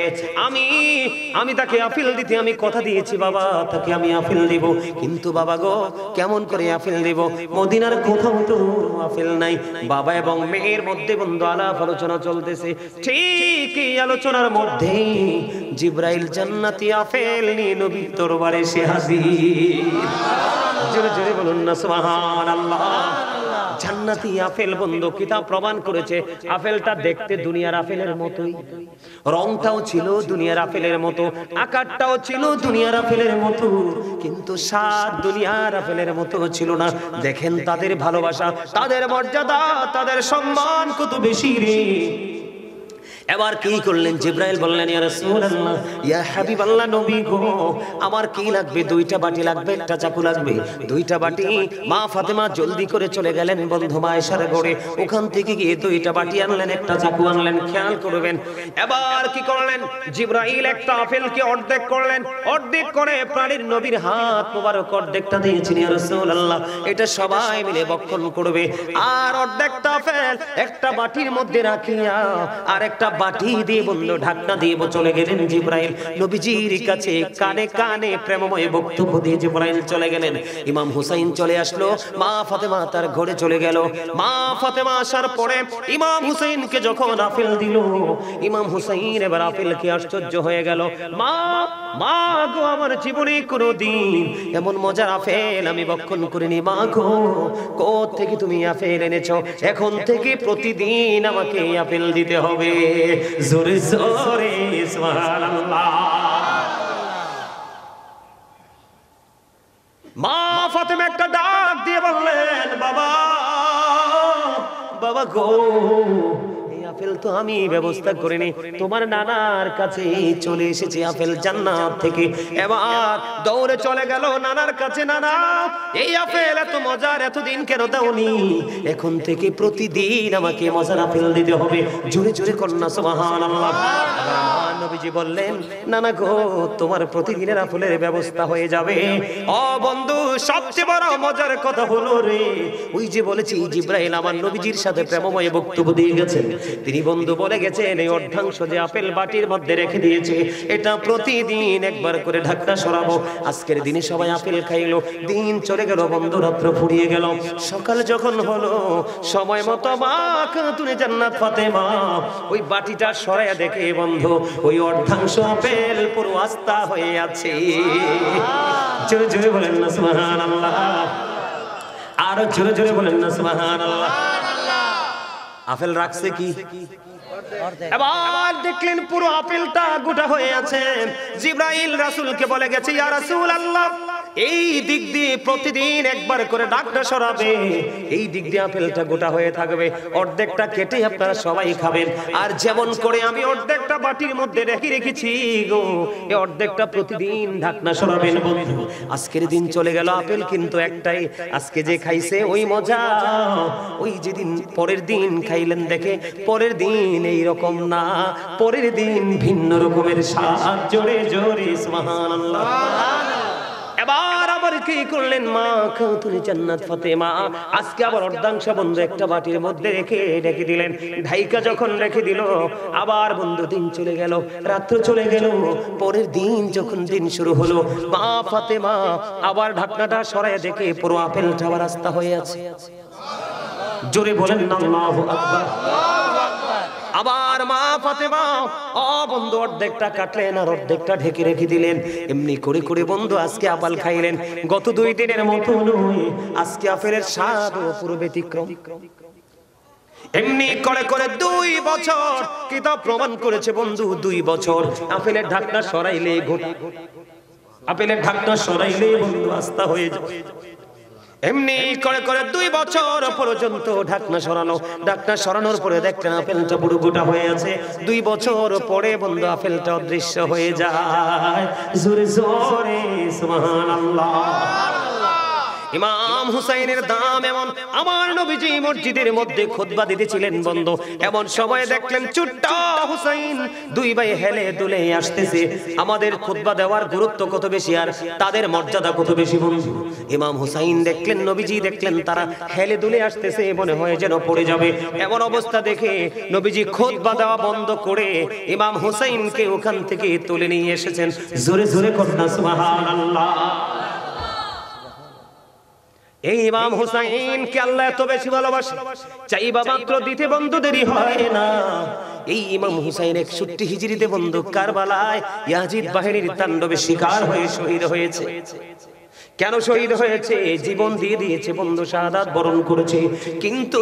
আমি তাকে আপেল দিতে আমি কথা দিয়েছি বাবা, তাকে আমি আপেল দিব, কিন্তু বাবা গো কেমন করে আপেল দিব, মদিনার কোথাও তো আপেল নাই। বাবা এবং মেয়ের মধ্যে বন্ধু আলাপ আলোচনা চলতেছে, ঠিক এই আলোচনার মধ্যে জিবরাইল জান্নাতি আপেল নিয়ে নবীর দরবারে এসে হাজির। জোরে জোরে বলুন না সুবহানাল্লাহ। জান্নাতি আপেল বন্ধু, কিতাব প্রমাণ করেছে আপেলটা দেখতে দুনিয়ার আপেলের মতোই, রংটাও ছিল দুনিয়ার আপেলের মতো, আকারটাও ছিল দুনিয়ার আপেলের মতো, কিন্তু স্বাদ দুনিয়ার আপেলের মতো ছিল না। দেখেন তাদের ভালোবাসা, তাদের মর্যাদা, তাদের সম্মান কত বেশি রে। এবার কি করলেন? জিবরাইল বললেন, ইয়া রাসূলুল্লাহ, ইয়া হাবিবাল্লাহ, নবী গো, আমার কি লাগবে? দুইটা বাটি লাগবে, একটা চাকু লাগবে। দুইটা বাটি। মা ফাতেমা জলদি করে চলে গেলেন বন্ধু মা আয়েশার ঘরে। ওখান থেকে গিয়ে দুইটা বাটি আনলেন, একটা চাকু আনলেন। খেয়াল করবেন এবার কি করলেন? জিবরাইল একটা আপেলকে অর্ধেক করলেন, অর্ধেক করে প্রাণীর নবীর হাত মোবারক অর্ধেকটা দিয়েছেন, ইয়া রাসূলুল্লাহ, এটা সবাই মিলে ভক্ষণ করবে। আর অর্ধেকটা আপেল একটা বাটির মধ্যে রাখিয়া আর একটা বাটি দিয়ে বন্ধু ঢাকনা দিয়ে চলে গেলেন জিবরাইল নবীজির কাছে। কানে কানে প্রেমময় বক্তব্য দিয়ে জিবরাইল চলে গেলেন। ইমাম হুসাইন চলে আসলো, মা ফাতেমা তার ঘরে চলে গেল। মা ফাতেমা আসার পরে ইমাম হুসাইনকে যখন আপেল দিল, ইমাম হুসাইন এবার আপেলকে আশ্চর্য হয়ে গেল। মা মা গো, আমার জীবনে কোনোদিন এমন মজার আপেল আমি ভক্ষণ করিনি। মা গো, কোথা থেকে তুমি আপেল এনেছো? এখন থেকে প্রতিদিন আমাকে আপেল দিতে হবে। জোরে জোরে সুবহানাল্লাহ। মা ফাতেমা একটা ডাক দিয়ে বললেন, বাবা বাবা গো, এই আপেল তো আমি ব্যবস্থা করিনি, তোমার নানার কাছে চলে এসেছে আপেল জান্নাত থেকে। এবার দৌড়ে চলে গেল নানার কাছে। নানা, এই আপেল এত মজার, এতদিন কেন দাওনি? এখন থেকে প্রতিদিন আমাকে মজার আপেল দিতে হবে। জোরে জোরে কন্যা সুবহানাল্লাহ। নবীজি বললেন, নানা গো, তোমার প্রতিদিনের আপেলের ব্যবস্থা হয়ে যাবে। ও বন্ধু, সবচেয়ে বড় মজার কথা হলো রে, ওই যে বলেছি জিবরাইল আমার নবীজির সাথে প্রেমময় বক্তব্য দিয়ে গেছেন। তিনি বন্ধু বলে গেছেন, এই অর্ধাংশ যে আপেল বাটির মধ্যে রেখে দিয়েছে, এটা প্রতিদিন একবার করে ঢাকনা সরাবো। আজকের দিনে সবাই আপেল খাইলো, দিন চলে গেল বন্ধু, রাত্র ফুরিয়ে গেল। সকাল যখন হলো, সময় মতো মা খাতুনে জান্নাত ফাতেমা ওই বাটিটা সরাইয়া দেখে বন্ধু, ওই অর্ধাংশ আপেল পুরো আস্তা হয়ে আছে। জোরে জোরে বলেন না সুবহানাল্লাহ। আরো জোরে জোরে বলেন না সুবহানাল্লাহ। আপেল রাখছে কি? এবার দেখলেন পুরো আপেলটা গোটা হয়ে আছে। জিবরাইল রাসূলকে বলে গেছে, ইয়া রাসূলুল্লাহ, এই দিক দিয়ে প্রতিদিন একবার করে ডাকটা সরাবে, এই দিক দিয়ে আপেলটা গোটা হয়ে থাকবে, অর্ধেকটা কেটে আপনারা সবাই খাবেন। আর যেমন করে আমি অর্ধেকটা বাটির মধ্যে রেখেছি গো, এই অর্ধেকটা প্রতিদিন ঢাকনা সরাবেন বন্ধু। আজকের দিন চলে গেল, আপেল কিন্তু একটাই। আজকে যে খাইছে ওই মজা, ওই যেদিন পরের দিন খাইলেন দেখে পরের দিন এই রকম না, পরের দিন ভিন্ন রকমের স্বাদ। জোরে জোরে সুবহানাল্লাহ। এবার আবার কি করলেন মা খাতুনে জান্নাত ফাতেমা, আজকে আবার অর্ধাংশ বন্ধু একটা বাটির মধ্যে রেখে দিলেন। ঢাইকা যখন রেখে দিল, আবার বন্ধু দিন চলে গেল, রাত্র চলে গেল। পরের দিন যখন দিন শুরু হলো, মা ফাতেমা আবার ঢাকনাটা সরাইয়া দেখে পুরো আপেলটা আবার আস্তা হয়ে আছে। জোরে বলেন না আল্লাহু আকবার। আবার মা ফাতেমা বন্ধু অর্ধেকটা কাটলেন আর অর্ধেকটা ঢেকে রেখে দিলেন। এমনি করে করে বন্ধু আজকে আপেল খাইলেন। গত 2 দিনের মতো নয়, আজকে আপেলের স্বাদ পুরো ব্যতিক্রম। এমনি করে করে 2 বছর কিতাব প্রমাণ করেছে বন্ধু, 2 বছর আপেলের ঢাকনা সরাইলে গোটা, আপেলের ঢাকনা সরাইলে বন্ধু আস্তা হয়ে যায়। এমনি করে করে 2 বছর পর্যন্ত ঢাকনা সরানো, ঢাকনা সরানোর পরে দেখলেন আপেলটা পুরো গোটা হয়ে আছে। 2 বছর পরে বন্ধু আপেলটা অদৃশ্য হয়ে যায়। জোরে জোরে সুবহানাল্লাহ। ইমাম হুসাইনের দাম এমন, আমার নবীজি মসজিদের মধ্যে খুতবা দিতেছিলেন বন্ধু, এমন সময় দেখলেন ছোট্ট হুসাইন 2 ভাই হেলে দুলে আসতেছে। আমাদের খুতবা দেওয়ার গুরুত্ব কত বেশি আর তাদের মর্যাদা কত বেশি বন্ধু। ইমাম হুসাইন দেখলেন, নবীজি দেখলেন তারা হেলে দুলে আসতেছে, মনে হয় যেন পড়ে যাবে। এমন অবস্থা দেখে নবীজি খুতবা দেওয়া বন্ধ করে ইমাম হুসাইনকে ওখান থেকে তুলে নিয়ে এসেছেন। জোরে জোরে কন্যা সুবহানাল্লাহ। এই ইমাম হুসাইনকে আল্লাহ এত বেশি ভালোবাসে, চাইবা মাত্র দিতে বন্ধু দেরি হয় না। এই ইমাম হুসাইন 61 হিজরিতে বন্ধু কারবালায় ইয়াজিদ বাহিনীর তাণ্ডবে শিকার হয়ে শহীদ হয়েছে। কেন শহীদ হয়েছে? জীবন দিয়ে দিয়েছে বন্ধু, শাহাদাত বরণ করেছে। কিন্তু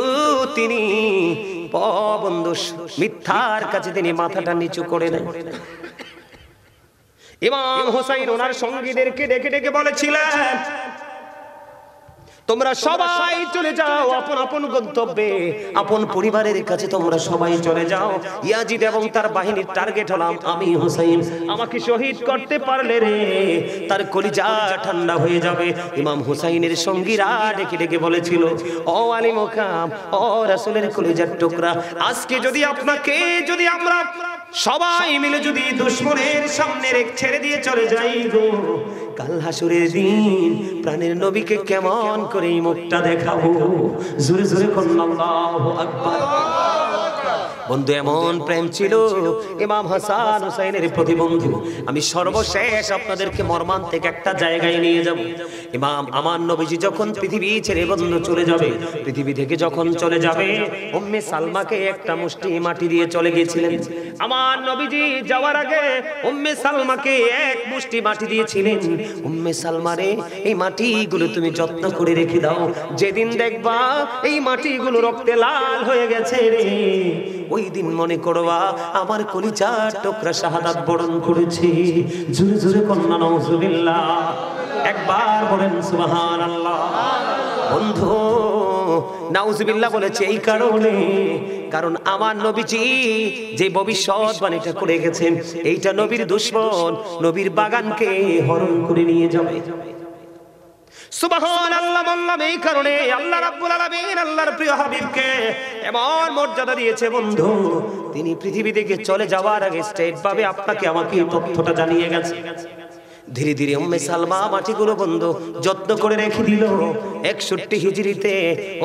তিনি বন্ধু মিথ্যার কাছে তিনি মাথাটা নিচু করে নেন। ইমাম হুসাইন ওনার সঙ্গীদেরকে ডেকে ডেকে বলেছিলেন, তোমরা সবাই চলে যাও আপন আপন গন্তব্যে, আপন পরিবারের কাছে তোমরা সবাই চলে যাও। ইয়াজিদ এবং তার বাহিনীর টার্গেট হলাম আমি হুসাইন। আমাকে শহীদ করতে পারলে রে তার কলিজা ঠান্ডা হয়ে যাবে। ইমাম হুসাইনের সঙ্গীরা ডেকে ডেকে বলেছিল, ও আলী মোকাম, ও রাসূলের কলিজার টুকরা, আজকে যদি আপনাকে যদি আমরা সবাই মিলে যদি দুশমনের সামনে ছেড়ে দিয়ে চলে যাই গো, কাল হাসরের দিন প্রাণের নবীকে কেমন করে এই মুখটা দেখাবো? জোরে জোরে বলুন আল্লাহু আকবার। বন্ধু, এমন প্রেম ছিল ইমাম হাসান হুসাইনের প্রতি। বন্ধু, আমি সর্বশেষ আপনাদেরকে মর্মান্তিক একটা জায়গায় নিয়ে যাব। ইমাম আমার নবীজি যখন পৃথিবী ছেড়ে বন্ধু চলে যাবে, পৃথিবী থেকে যখন চলে যাবে, উম্মে সালমাকে একটা মুষ্টি মাটি দিয়ে চলে গিয়েছিলেন। আমার নবীজি যাওয়ার আগে উম্মে সালমাকে এক মুষ্টি মাটি দিয়েছিলেন। উম্মে সালমারে, এই মাটিগুলো তুমি যত্ন করে রেখে দাও, যেদিন দেখবা এই মাটিগুলো রক্তে লাল হয়ে গেছে রে, ওই দিন মনে করবা আমার কলিজার টুকরা শাহাদাত বরণ করেছে। জোরে জোরে কন্যা নাউজুবিল্লাহ, একবার বলেন সুবহানাল্লাহ। বন্ধু, নাউজুবিল্লাহ বলেছে এই কারণে, কারণ আমার নবীজি যে ভবিষ্যৎবাণীটা করে গেছেন, এইটা নবীর দুশমন নবীর বাগানকে হরণ করে নিয়ে যাবে। সুবহানাল্লাহ বললাম এই কারণে আল্লাহ রাব্বুল আলামিন আল্লাহর প্রিয় হাবিবকে এমন মর্যাদা দিয়েছে বন্ধু, তিনি পৃথিবী থেকে চলে যাওয়ার আগে স্ট্রেট ভাবে আপনাকে আমাকে তথ্যটা জানিয়ে গেছে। ধীরে ধীরে উম্মে সালমা মাটিগুলো বন্ধু যত্ন করে রেখে দিল। 61 হিজরিতে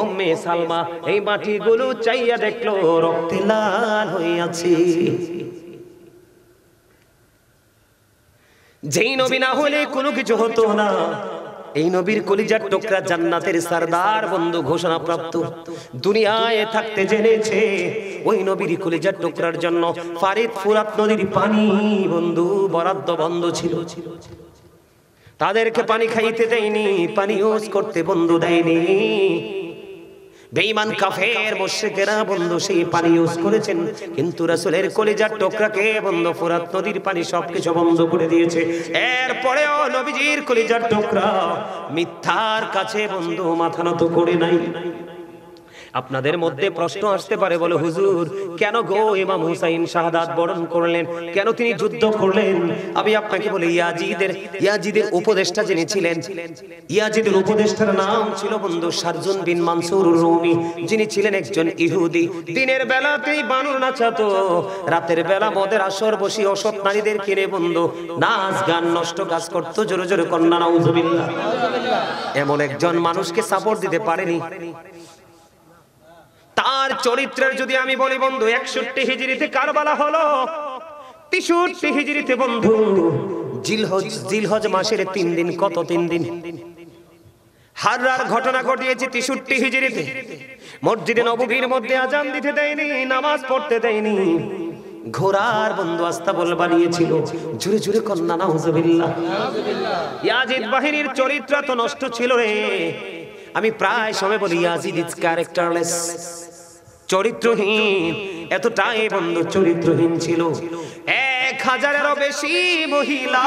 উম্মে সালমা এই মাটিগুলো চাইয়া দেখলো রক্তে লাল হয়ে আছে। যেই নবী না হলে কোনো কিছু হতো না, এই নবীর কলিজার টুকরা জান্নাতের সরদার বন্ধু ঘোষণা প্রাপ্ত। দুনিয়ায় থাকতে জেনেছে ওই নবীর কলিজার টুকরার জন্য ফারিদ ফুরাত নদীর পানি বন্ধু বরাদ্দ বন্ধ ছিল। তাদেরকে পানি খাইতে দেয়নি, পানি ইউজ করতে বন্ধু দেয়নি। বেঈমান কাফের মুশরিকেরা বন্ধু সেই পানি ইউজ করেছেন, কিন্তু রাসূলের কলিজার টুকরাকে বন্ধু ফুরাত নদীর পানি সবকিছু বন্ধ করে দিয়েছে। এরপরেও নবীজির কলিজার টুকরা মিথ্যার কাছে বন্ধু মাথা নত করে নাই। আপনাদের মধ্যে প্রশ্ন আসতে পারে, বলে হুজুর কেন গো ইমাম হুসাইন শাহাদাত বরণ করলেন, কেন তিনি যুদ্ধ করলেন? আমি আপনাকে বলি, ইয়াজিদের উপদেষ্টা যিনি ছিলেন, ইয়াজিদের উপদেষ্টার নাম ছিল বন্ধু শারজুন বিন মানসুর রুমি, যিনি ছিলেন একজন ইহুদি। দিনের বেলাতেই বানর নাচাতো, রাতের বেলা মদের আসর বসি অসৎ নারীদের কিনে বন্ধু নাচ গান নষ্ট কাজ করতো। জোরে জোরে কন্যা নাউজুবিল্লাহ। এমন একজন মানুষকে সাপোর্ট দিতে পারেনি। তার চরিত্রের যদি আমি বলি বন্ধু, 61 হিজরিতে কারবালা হলো, 63 হিজরিতে বন্ধু জিলহজ মাসের 3 দিন, কত 3 দিন হাররার ঘটনা ঘটিয়েছে 63 হিজরিতে। মসজিদে নববীর মধ্যে আজান দিতে দেয়নি, নামাজ পড়তে দেয়নি, ঘোড়ার বন্ধু আস্তাবল বানিয়েছিল। জোরে জোরে কন্যা নাউজুবিল্লাহ। ইয়াজিদ বাহিনীর চরিত্র তো নষ্ট ছিল রে। আমি প্রায় সময় বলি ইয়াজিদ ইজ ক্যারেক্টারলেস, চরিত্রহীন। এতটাই বন্ধু চরিত্রহীন ছিল। 1000-এরও বেশি মহিলা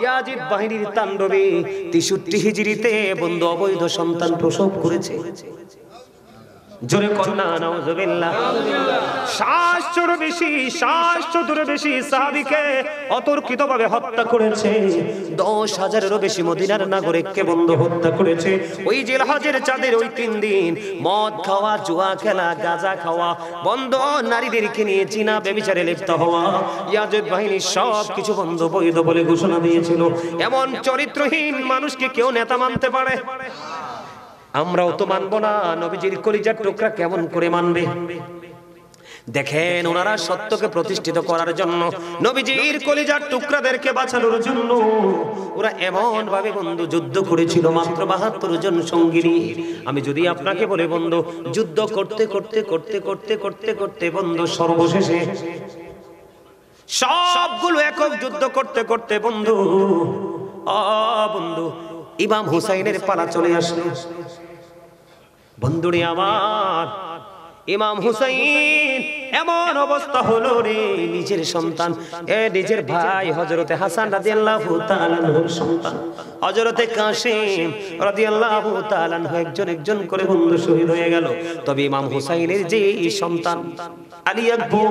ইয়াজিদ বাহিনীর তাণ্ডবে 63 হিজরিতে বন্ধু অবৈধ সন্তান প্রসব করেছে। জোরে কন্যা নাউজুবিল্লাহ। 700-র বেশি সাহাবীকে অতর্কিতভাবে হত্যা করেছে। 10,000-এরও বেশি মদিনার নাগরিককে বন্ধু হত্যা করেছে। ওই জিলহজের চাঁদের ওই 3 দিন মদ খাওয়া, জুয়া খেলা, গাঁজা খাওয়া, বন্ধ নারীদেরকে নিয়ে জিনা ব্যভিচারে লিপ্ত হওয়া, ইয়াজিদ বাহিনী সব কিছু বন্ধ বৈধ বলে ঘোষণা দিয়েছিল। এমন চরিত্রহীন মানুষকে কেউ নেতা মানতে পারে? আমরাও তো মানবো না। নবীজির কলিজার টুকরা কেমন করে মানবে? দেখেন, ওনারা সত্যকে প্রতিষ্ঠিত করার জন্য, নবীজির কলিজার টুকরাদেরকে বাঁচানোর জন্য ওরা এমন ভাবে বন্ধু যুদ্ধ করেছিল, মাত্র 72 জন সঙ্গী নিয়ে। আমি যদি আপনাকে বলে বন্ধু, যুদ্ধ করতে করতে করতে করতে করতে করতে বন্ধু সর্বশেষে সবগুলো একক যুদ্ধ করতে করতে বন্ধু বন্ধু ইমাম হুসাইনের পালা চলে আসলো। বন্ধুরে আমার, ইমাম হুসাইন এমন অবস্থা হলো রে, নিজের সন্তান নিজের ভাই হযরতে হাসান রাদিয়াল্লাহু তাআলা আনহুর সন্তান হযরতে কাসিম রাদিয়াল্লাহু তাআলা আনহু একজন একজন করে বন্ধু শহীদ হয়ে গেল। তবে ইমাম হুসাইনের যে সন্তান আলী আকবর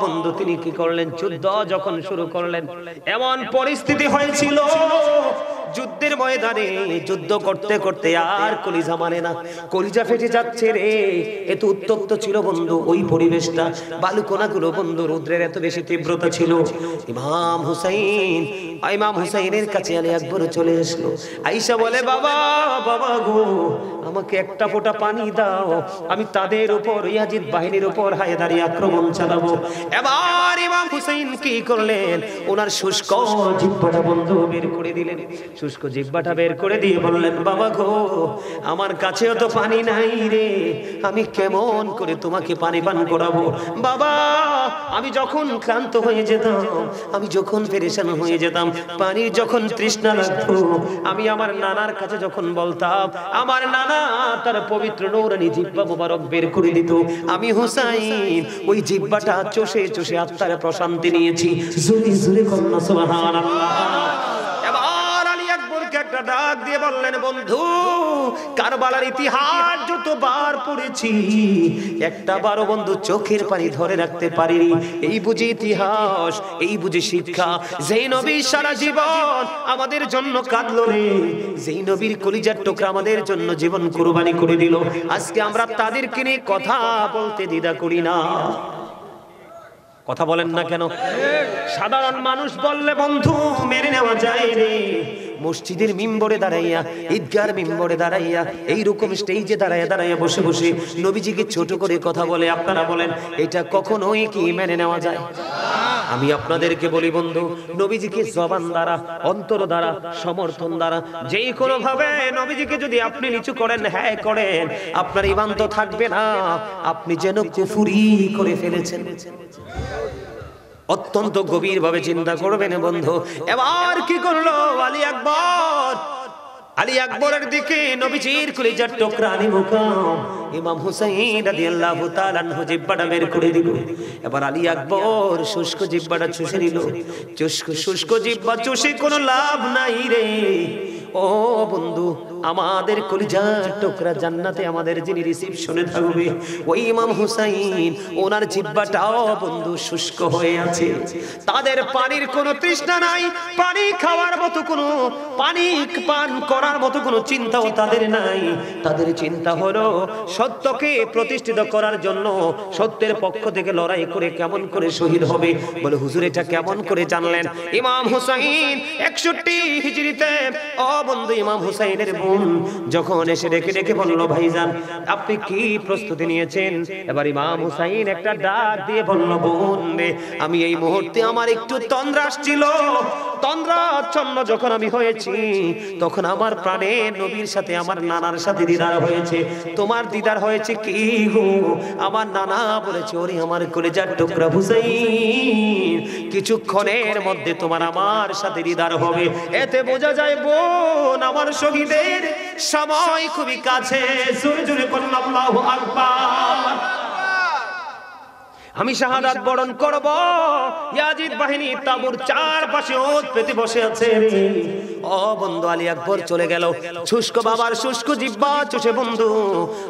বন্ধু তিনি কি করলেন, যুদ্ধ যখন শুরু করলেন এমন পরিস্থিতি হয়েছিল যুদ্ধের ময়দানে যুদ্ধ করতে করতে আর কলিজা মানে না, কলিজা ফেটে যাচ্ছে রে, এত উত্তপ্ত ছিল বন্ধু ওই পরিবেশটা, বালুকণাগুলো বন্ধু রৌদ্রের এত বেশি তীব্রতা ছিল। ইমাম হুসাইনের কাছে আলী আকবর চলে আসলো, আয়েশা বলে বাবা বাবা গো আমাকে একটা ফোঁটা পানি দাও, আমি তাদের উপর ইয়াজিদ বাহিনীর উপর হায়দারি আক্রমণ চালাবো। এবার ইমাম হুসাইন কি করলেন, ওনার শুষ্ক জিহ্বাটা বন্ধ বের করে দিলেন, শুষ্ক জিহ্বাটা বের করে দিয়ে বললেন বাবা গো আমার কাছেও তো পানি নাই রে, আমি কেমন করে তোমাকে পানি পান করাবো বাবা, আমি যখন ক্লান্ত হয়ে যেতাম, আমি যখন পেরেশান হয়ে যেতাম, পানির যখন তৃষ্ণা লাগতো, আমি আমার নানার কাছে যখন বলতাম, আমার নানা তার পবিত্র নূরানী জিহ্বা মোবারক বের করে দিত, আমি হুসাইন ওই জিহ্বাটা চষে চষে আত্মার প্রশান্তি নিয়েছি। জোরে জোরে কন্যা সুবহানাল্লাহ। একটা ডাক দিয়ে বললেন বন্ধু কারবালার ইতিহাস যতবার পড়েছি একটা বারো বন্ধু চোখের পানি ধরে রাখতে পারিনি, এই বুঝি ইতিহাস, এই বুঝি শিক্ষা, যেই নবী সারা জীবন আমাদের জন্য কাঁদলো রে, যেই নবীর কলিজার টুকরা আমাদের জন্য জীবন কুরবানি করে দিল, আজকে আমরা তাদেরকে নিয়ে কথা বলতে দ্বিধা করি না। কথা বলেন না কেন? সাধারণ মানুষ বললে বন্ধু মেনে নেওয়া যায় রে, মসজিদের মিম্বরে দাঁড়াইয়া, ঈদগার মিম্বরে দাঁড়াইয়া, এইরকম স্টেজে দাঁড়াইয়া দাঁড়াইয়া বসে বসে নবীজিকে ছোট করে কথা বলে, আপনারা বলেন এটা কখনোই কি মেনে নেওয়া যায়? আমি আপনাদেরকে বলি বন্ধু, নবীজিকে জবান দ্বারা, অন্তর দ্বারা, সমর্থন দ্বারা যেই কোনো ভাবে নবীজিকে যদি আপনি নিচু করেন, হ্যাঁ করেন, আপনার ঈমান তো থাকবে না, আপনি যেন কুফরি করে ফেলেছেন। অত্যন্ত গভীর ভাবে চিন্তা করবেন বন্ধু। এবার কি করলো আলী আকবরের দিকে নবীজির কলিজার টুকরা আলী মুকাম ইমাম হুসাইন রাদিয়াল্লাহু তাআলা আনহু জিহ্বাটা বের করে দিল। এবার আলী আকবর শুষ্ক জিহ্বাটা চুষে নিল। শুষ্ক জিহ্বা চুষে কোনো লাভ নাই রে ও বন্ধু, আমাদের কলিজার টুকরা জান্নাতে আমাদের যিনি রিসিপশনে থাকবে ওই ইমাম হুসাইন, ওনার জিহ্বাটাও বন্ধু শুষ্ক হয়ে আছে, তাদের পানির কোনো তৃষ্ণা নাই, পানি খাওয়ার মতো কোনো, পানি পান করার মতো কোনো চিন্তাও তাদের নাই। তাদের চিন্তা হলো সত্যকে প্রতিষ্ঠিত করার জন্য সত্যের পক্ষ থেকে লড়াই করে কেমন করে শহীদ হবে। বলে হুজুর এটা কেমন করে জানলেন? ইমাম হুসাইন 61 হিজরিতে বন্ধু ইমাম হুসাইনের বোন যখন এসে ডেকে ডেকে বলল ভাইজান আপনি কি প্রস্তুতি নিয়েছেন? এবার ইমাম হুসাইন একটা ডাক দিয়ে বলল বোন রে, আমি এই মুহূর্তে আমার একটু তন্দ্রা আসছিল, তন্দ্রাচ্ছন্ন যখন আমি হয়েছি তখন আমার প্রাণে নবীর সাথে আমার নানার সাথে দিদার হয়েছে। তোমার দিদার হয়েছে কি গো? আমার নানা বলেছে ওরে আমার কলিজার টুকরা হুসাইন, কিছুক্ষণের মধ্যে তোমার আমার সাথে দিদার হবে। এতে বোঝা যায় বোন আমার শহীদের সময় খুবই কাছে। জোরে জোরে বলুন আল্লাহু আকবার। আমি শাহাদাত বরণ করব। ইয়াজিদ বাহিনী তাবুর চারপাশে ওত পেতে বসে আছে রে। ও বন্ধু আলী আকবর চলে গেল, শুষ্ক বাবার শুষ্ক জিহ্বা চুষে বন্ধু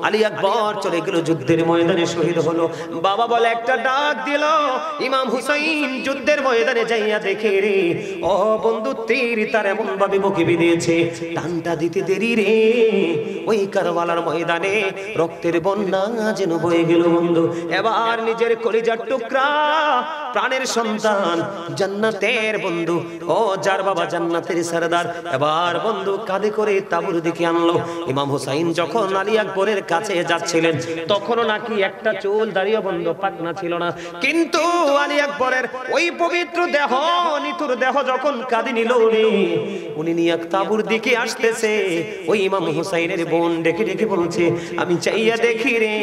আলী আকবর চলে গেল, যুদ্ধের ময়দানে শহীদ হলো। বাবা বলে একটা ডাক দিল, ইমাম হুসাইন যুদ্ধের ময়দানে যাইয়া দেখে রে ও বন্ধু তীর তার এমন ভাবে মুখে বিঁধেছে, টানটা দিতে দেরি রে ওই কারবালার ময়দানে রক্তের বন্যা যেন বয়ে গেল বন্ধু। এবার নিজের কলিজার টুকরা প্রাণের সন্তান জান্নাতের বন্ধু ও যার বাবা জান্নাতের সরদার এবার বন্ধু কাঁধে করে তাবুর দিকে আনলো। ইমাম হুসাইন যখন আলী আকবরের কাছে যাচ্ছিলেন তখনও নাকি একটা চুল দাঁড়িয়ে বন্ধু পাকনা ছিল না, কিন্তু আলী আকবরের ওই পবিত্র দেহ নিতুর দেহ যখন কাঁধে নিল রে উনি নিয়ে তাবুর দিকে আসতেছে। ওই ইমাম হুসাইনের বোন ডেকে ডেকে বলছে আমি চাইয়া দেখি রে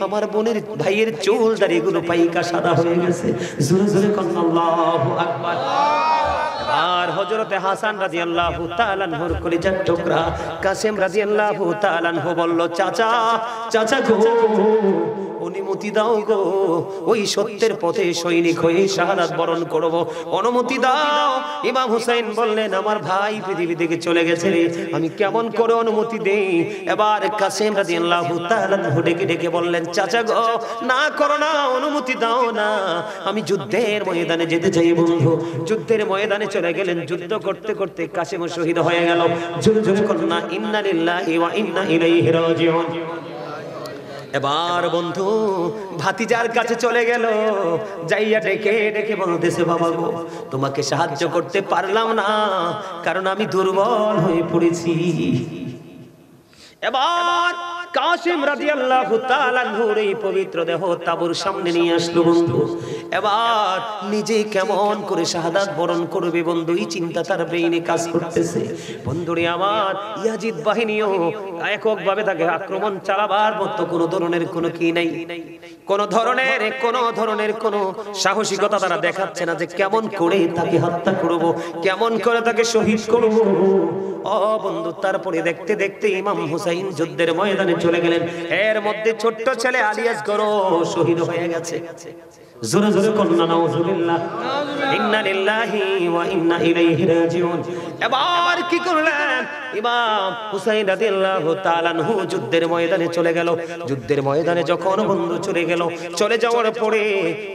আমার বোনের ভাইয়ের চুল দাড়িগুলো পাইকা সাদা হয়ে গেছে। জোরে জোরে আল্লাহু আকবার। আর হযরতে হাসান রাদিয়াল্লাহু তাআলা আনহুর কলিজার টুকরা কাসেম রাদিয়াল্লাহু তাআলা আনহু বলল, চাচা চাচা গো, অনুমতি দাও গো, ওই সত্যের পথে সৈনিক হয়ে শাহাদাত বরণ করব, অনুমতি দাও। ইমাম হুসাইন বললেন, আমার ভাই পৃথিবী থেকে চলে গেছে রে, আমি কেমন করে অনুমতি দেই? এবার কাসেম রাদিয়াল্লাহু তাআলা ডেকে ডেকে বললেন, চাচা গো, না করো না, অনুমতি দাও না, আমি যুদ্ধের ময়দানে যেতে চাই বন্ধু। যুদ্ধের ময়দানে চলে গেলেন, যুদ্ধ করতে করতে কাসেম শহীদ হয়ে গেল। জোরে জোরে কন্যা ইন্না লিল্লাহি ওয়া ইন্না ইলাইহি রাজিউন। এবার বন্ধু ভাতিজার কাছে চলে গেল, যাইয়া ডেকে ডেকে বলতেছে, বাবা গো, তোমাকে সাহায্য করতে পারলাম না, কারণ আমি দুর্বল হয়ে পড়েছি। এবার কাসেম রাদিয়াল্লাহু তাআলা আনহুর এই পবিত্র দেহ তাবুর সামনে নিয়ে আসলো বন্ধু। এবার নিজে কেমন করে শাহাদাত বরণ করবে বন্ধু, এই চিন্তা তার ব্রেইনে কাজ করতেছে। বন্ধুরে আমার, ইয়াজিদ বাহিনীও এককভাবে তাকে আক্রমণ চালাবার মতো কোনো ধরনের কোনো কি নাই, কোনো ধরনের কোনো সাহসিকতা তারা দেখাচ্ছে না যে কেমন করে তাকে হত্যা করব, কেমন করে তাকে শহীদ করব। ও বন্ধু, তারপরে দেখতে দেখতে ইমাম হুসাইন যুদ্ধের ময়দানে চলে গেলেন। এর মধ্যে ছোট্ট ছেলে আলী আসগর শহীদ হয়ে গেছে। জোরে জোরে কন্না নাউজুবিল্লাহ, ইন্না লিল্লাহি ওয়া ইন্না ইলাইহি রাজিউন। এবার কি করলেন ইমাম হুসাইন রাদিয়াল্লাহু তাআলা আনহু? যুদ্ধের ময়দানে চলে গেল। যুদ্ধের ময়দানে যখন বন্ধু চলে গেল, চলে যাওয়ার পরে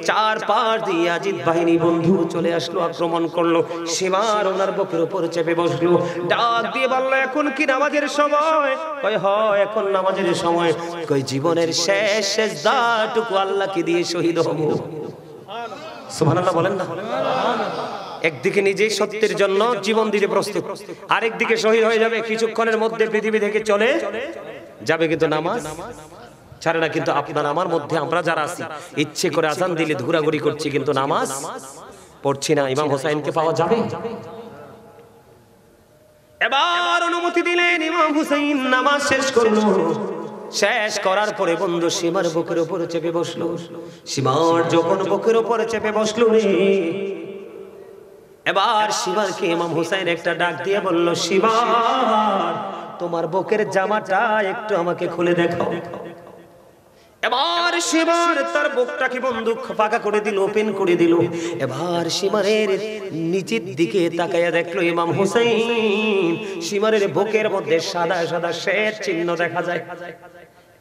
চার পাশ দিয়ে ইয়াজিদ বাহিনী বন্ধু চলে আসলো, আক্রমণ করলো। সীমার ওনার বুকের উপর চেপে বসলো, ডাক দিয়ে বলল, এখন কি নামাজের সময়? কই হয়, এখন নামাজের সময়। কই জীবনের শেষ সেজদাটুকু আল্লাহকে দিয়ে শহীদ হব। সুবহানাল্লাহ বলেন না? একদিকে নিজে সত্যের জন্য জীবন দিতে প্রস্তুত, আরেকদিকে শহীদ হয়ে যাবে, কিছুক্ষণের মধ্যে পৃথিবী থেকে চলে যাবে, কিন্তু নামাজ ছাড়ে না। কিন্তু আপনার আমার মধ্যে আমরা যারা আছি, ইচ্ছে করে আজান দিলে ঘোরাঘুরি করছি, কিন্তু নামাজ পড়ছি না। ইমাম হুসাইনকে পাওয়া যাবে? এবার অনুমতি দিলেন, ইমাম হুসাইন নামাজ শেষ করলো। শেষ করার পরে বন্ধু সীমার বুকের উপরে চেপে বসলো। সীমার যখন বুকের উপরে চেপে বসলো রে, এবার সীমারকে ইমাম হুসাইন একটা ডাক দিয়ে বলল, সীমার, তোমার বুকের জামাটা একটু আমাকে খুলে দেখাও। এবার সীমার তার বুকটাকে বন্ধু ফাঁকা করে দিল, ওপেন করে দিল। এবার সীমারের নিচের দিকে তাকাইয়া দেখলো ইমাম হুসাইন, সীমারের বুকের মধ্যে সাদা সাদা শ্বেত চিহ্ন দেখা যায়।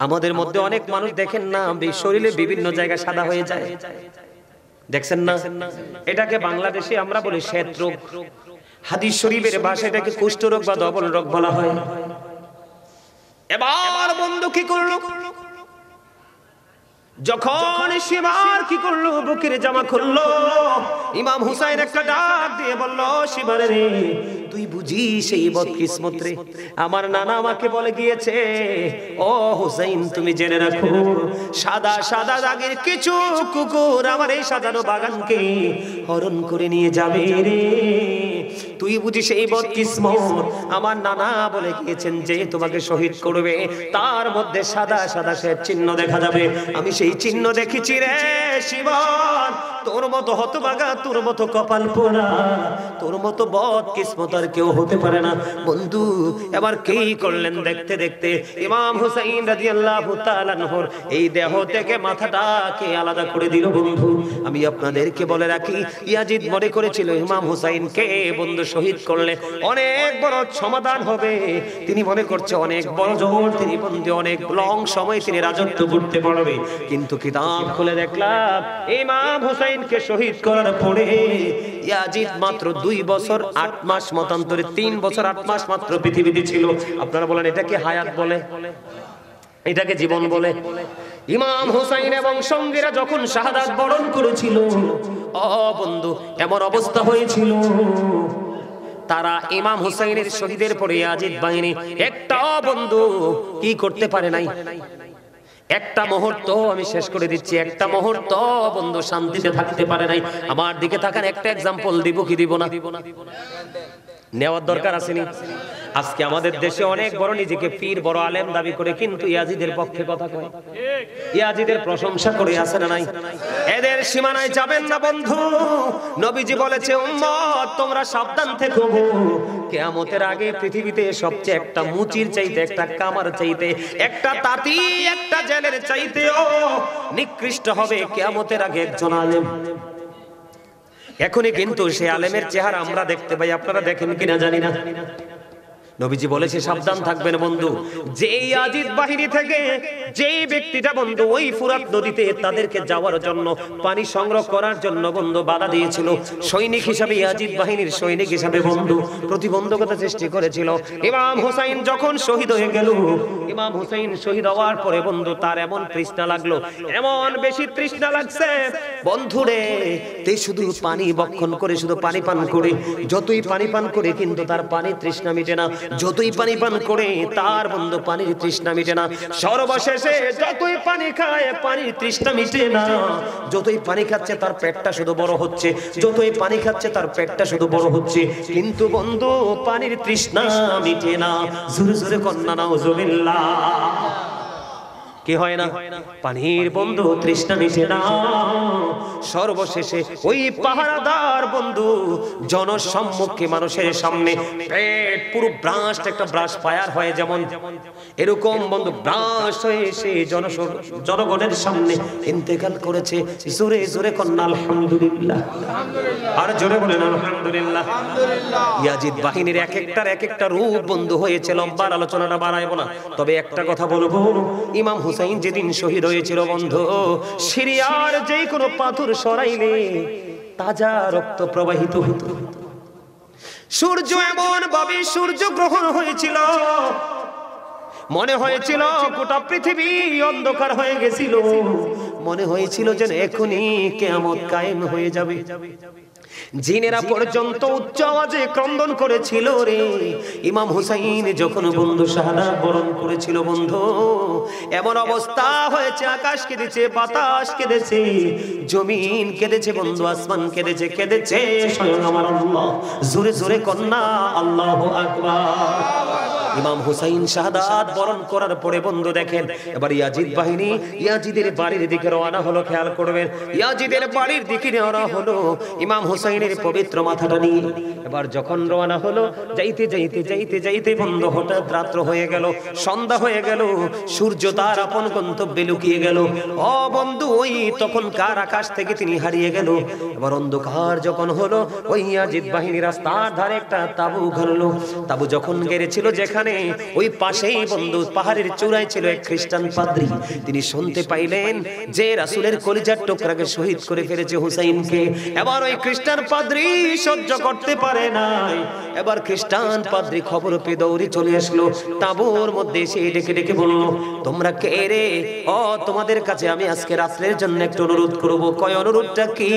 আমাদের মধ্যে অনেক মানুষ দেখেন না, শরীরে বিভিন্ন জায়গায় সাদা হয়ে যায়, দেখছেন না? এটাকে বাংলাদেশে আমরা বলি শ্বেত রোগ। হাদিস শরীফের ভাষায় এটাকে কুষ্ঠ রোগ বা ধবল রোগ বলা হয়। এবার বন্ধু কি করলো, যখন সীমার কি করলো, বুকের জামা খুললো। ইমাম হুসাইন একটা ডাক দিয়ে বলল, সীমারে রে, তুই বুঝি সেই বদকিসমত রে, আমার নানা আমাকে বলে গিয়েছে, ও হুসাইন তুমি জেনে রাখো, সাদা সাদা দাগের কিছু কুকুর আমার এই সাজানো বাগানকে হরণ করে নিয়ে যাবে রে। তুই বুঝি সেই বদকিসমত, আমার নানা বলে গিয়েছেন যে তোমাকে শহীদ করবে, তার মধ্যে সাদা সাদা শ্বেত চিহ্ন দেখা যাবে। আমি সেই চিহ্ন দেখেছি রে শিবন, তোর মতো হতভাগা, তোর মতো কপাল পোড়া, তোর মতো বদকিসমত আর কেউ হতে পারে না বন্ধু। এবার কি করলেন দেখতে দেখতে ইমাম হুসাইন রাদিয়াল্লাহু তাআলা আনহুর এই দেহ থেকে মাথাটাকে আলাদা করে দিল বন্ধু। আমি আপনাদেরকে বলে রাখি, ইয়াজিদ মনে করেছিল ইমাম হুসাইনকে বন্ধু শহীদ করলে অনেক বড় সমাধান হবে। তিনি মনে করছে অনেক বড় জোর, তিনি বন্ধু অনেক লং সময় তিনি রাজত্ব করতে পারবে। কিন্তু কিতাব খুলে দেখলাম ইমাম হুসাইনকে শহীদ করার পরে ইয়াজিদ মাত্র 2 বছর 8 মাস, মতান্তরে 3 বছর 8 মাস মাত্র পৃথিবীতে ছিল। আপনারা বলেন এটাকে হায়াত বলে, এটাকে জীবন বলে? ইমাম হুসাইন এবং সঙ্গীরা যখন শাহাদাত বরণ করেছিল, ও বন্ধু এমন অবস্থা হয়েছিল, তারা ইমাম হুসাইনের শহীদের পরে ইয়াজিদ বাহিনী একটা বন্ধু কি করতে পারে নাই। একটা মুহূর্ত আমি শেষ করে দিচ্ছি, একটা মুহূর্ত বন্ধু শান্তিতে থাকতে পারে নাই। আমার দিকে তাকান, একটা एग्जांपल দিব কি দিব না? নেওয়ার দরকার আসেনি? আজকে আমাদের দেশে অনেক বড় নিজেকে পীর, বড় আলেম দাবি করে, কিন্তু ইয়াজিদের পক্ষে কথা কয়, ইয়াজিদের প্রশংসা করে, আছে না নাই? এদের সীমানায় যাবেন না বন্ধু। নবীজি বলেছে, উম্মত তোমরা সাবধান থেকো, কিয়ামতের আগে পৃথিবীতে সবচেয়ে একটা মুচির চাইতে, একটা কামার চাইতে, একটা তাঁতি, একটা জেলের চাইতেও নিকৃষ্ট হবে কিয়ামতের আগে একজন আলেম। এখনই কিন্তু সে আলেমের চেহারা আমরা দেখতে পাই, আপনারা দেখেন কিনা জানি না। নবীজি বলেছে সাবধান থাকবেন বন্ধু। যেই ইয়াজিদ বাহিনী থেকে যেই ব্যক্তিটা বন্ধু ওই ফুরাত নদীতে তাদেরকে যাওয়ার জন্য, পানি সংগ্রহ করার জন্য বন্ধু বাধা দিয়েছিল, সৈনিক হিসাবে ইয়াজিদ বাহিনীর সৈনিক হিসাবে বন্ধু প্রতিবন্ধকতা সৃষ্টি করেছিল। ইমাম হুসাইন যখন শহীদ হয়ে গেল, ইমাম হুসাইন শহীদ হওয়ার পরে বন্ধু তার এমন তৃষ্ণা লাগলো, এমন বেশি তৃষ্ণা লাগছে বন্ধুরে, তে শুধু পানি বক্ষণ করে, শুধু পানি পান করে, যতই পানি পান করে কিন্তু তার পানি তৃষ্ণা মিটে না, যতই পানি পান করে তার বন্ধু পানির তৃষ্ণা মিটে না। সর্বশেষে যতই পানি খায় পানির তৃষ্ণা মিটে না, যতই পানি খাচ্ছে তার পেটটা শুধু বড় হচ্ছে, যতই পানি খাচ্ছে তার পেটটা শুধু বড় হচ্ছে, কিন্তু বন্ধু পানির তৃষ্ণা মিটে না। জোরে জোরে কন্যা নাউজুবিল্লাহ। কি হয় না? পানির বন্ধু তৃষ্ণা মিটে না। সর্বশেষে ওই পাহারাদার বন্ধু জনসম্মুখে মানুষের সামনে পেট পুরো ব্রাস্ট, একটা ব্রাশ ফায়ার হয় যেমন, এরকম বন্ধু ব্রাশ হয়ে সে জনগণের সামনে ইন্তেকাল করেছে। জোরে জোরে কন্যা আলহামদুলিল্লাহ, আর জোরে বলেন আলহামদুলিল্লাহ। ইয়াজিদ বাহিনীর এক একটা রূপ বন্ধু হয়েছে, লম্বার আলোচনাটা বাড়াইবো না, তবে একটা কথা বলবো, ইমাম হুসাইন যেদিন শহীদ হয়েছিল বন্ধু, সিরিয়ার যে কোনো পাথর সরাইলে তাজা রক্ত প্রবাহিত হতো। সূর্য এমন ভাবে সূর্য গ্রহণ হয়েছিল, মনে হয়েছিল গোটা পৃথিবী অন্ধকার হয়ে গেছিল, মনে হয়েছিল যেন এখনই কিয়ামত কায়েম হয়ে যাবে। জিনেরা পর্যন্ত উচ্চ আওয়াজে ক্রন্দন করেছিল রে। ইমাম হুসাইন যখন বন্ধু শাহাদাত বরণ করেছিল বন্ধু, এমন অবস্থা হয়েছে, আকাশ কেঁদেছে, বাতাস কেঁদেছে, জমিন কেঁদেছে বন্ধু, আসমান কেঁদেছে, কেঁদেছে স্বয়ং আমার আল্লাহ। জোরে জোরে কন্যা আল্লাহু আকবার। ইমাম হুসাইন শাহাদাত বরণ করার পরে বন্ধু দেখেন, এবার ইয়াজিদ বাহিনী ইয়াজিদের বাড়ির দিকে রওনা হলো। খেয়াল করবেন, ইয়াজিদের বাড়ির দিকে রওনা হলো ইমাম হুসাইনের পবিত্র মাথাটা নিয়ে। এবার যখন রওনা হলো, যাইতে যাইতে যাইতে যাইতে বন্ধু হঠাৎ রাত্র হয়ে গেল, সন্ধ্যা হয়ে গেল, সূর্য তার আপন গন্তব্যে লুকিয়ে গেল। ও বন্ধু, ওই তখন কার আকাশ থেকে তিনি হারিয়ে গেল। এবার অন্ধকার যখন হলো, ওই ইয়াজিদ বাহিনী রাস্তার ধারে একটা তাবু ঘাড়লো। তাবু যখন গেড়েছিল যেখানে, ওই পাশেই বন্ধু পাহাড়ের চূড়ায় ছিল এক খ্রিস্টান পাদ্রী। তিনি শুনতে পাইলেন যে রাসূলের কলিজার টুকরাকে শহীদ করে ফেলেছে হুসাইনকে। এবার ওই খ্রিস্টান পাদ্রী সহ্য করতে পারে নাই, এবার খ্রিস্টান পাদ্রী খবর পেয়ে দৌড়ে চলে আসলো। তাঁবুর মধ্যে এসে ডেকে ডেকে বলল, তোমরা কে রে? ও তোমাদের কাছে আমি আজকে রাত্রের জন্য একটা অনুরোধ করব। কয় অনুরোধটা কি?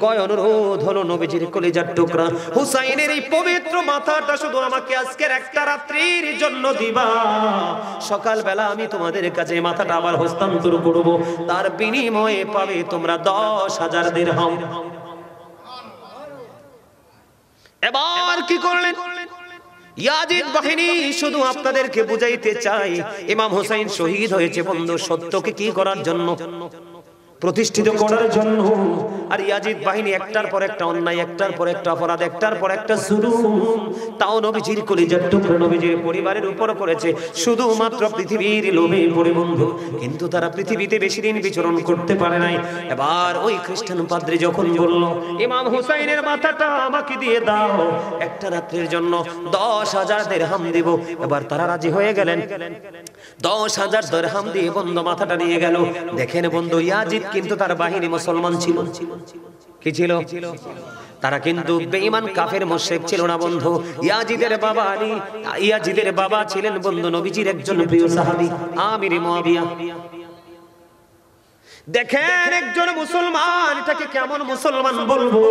কয় অনুরোধ হলো, নবীজির কলিজার টুকরা হুসাইনের এই পবিত্র মাথাটা শুধু আমাকে আজকের একটা রাত্রির জন্য দিবা। সকাল বেলা আমি তোমাদের কাছে মাথাটা আবার হস্তান্তর করব, তার বিনিময়ে পাবে তোমরা 10,000 দিরহাম। এবার কি করলেন ইয়াজিদ বাহিনী? শুধু আপনাদেরকে বুঝাইতে চাই, ইমাম হুসাইন শহীদ হয়েছে বন্ধু সত্যকে কি করার জন্য? প্রতিষ্ঠিত করার জন্য। আর ইয়াজিদ বাহিনী একটার পর একটা অন্যায়, একটার পর একটা অপরাধ, একটার পর একটা জুলুম, তাও নবীজির কলিজার টুকরা নবীজির পরিবারের উপর করেছে, শুধুমাত্র পৃথিবীর লোভে পড়ে বন্ধু। কিন্তু তারা পৃথিবীতে বেশি দিন বিচরণ করতে পারে নাই। এবার ওই খ্রিস্টান পাদ্রী যখন বলল, ইমাম হুসাইনের মাথাটা আমাকে দিয়ে দাও, একটা রাত্রির জন্য 10,000 দিরহাম দেব। এবার তারা রাজি হয়ে গেলেন। 10,000 দিরহাম দিয়ে বন্ধু মাথাটা নিয়ে গেল। দেখেন বন্ধু, ইয়াজিদ কিন্তু তার বাহিনী মুসলমান ছিল। কি ছিল? তারা কিন্তু বেঈমান কাফের মুশরিক ছিল না বন্ধু। ইয়াজিদের বাবা আলী, ইয়াজিদের বাবা ছিলেন বন্ধু নবীজির একজন প্রিয় সাহাবী আমির মুয়াবিয়া। দেখেন একজন মুসলমান, এটাকে কেমন মুসলমান বলবো?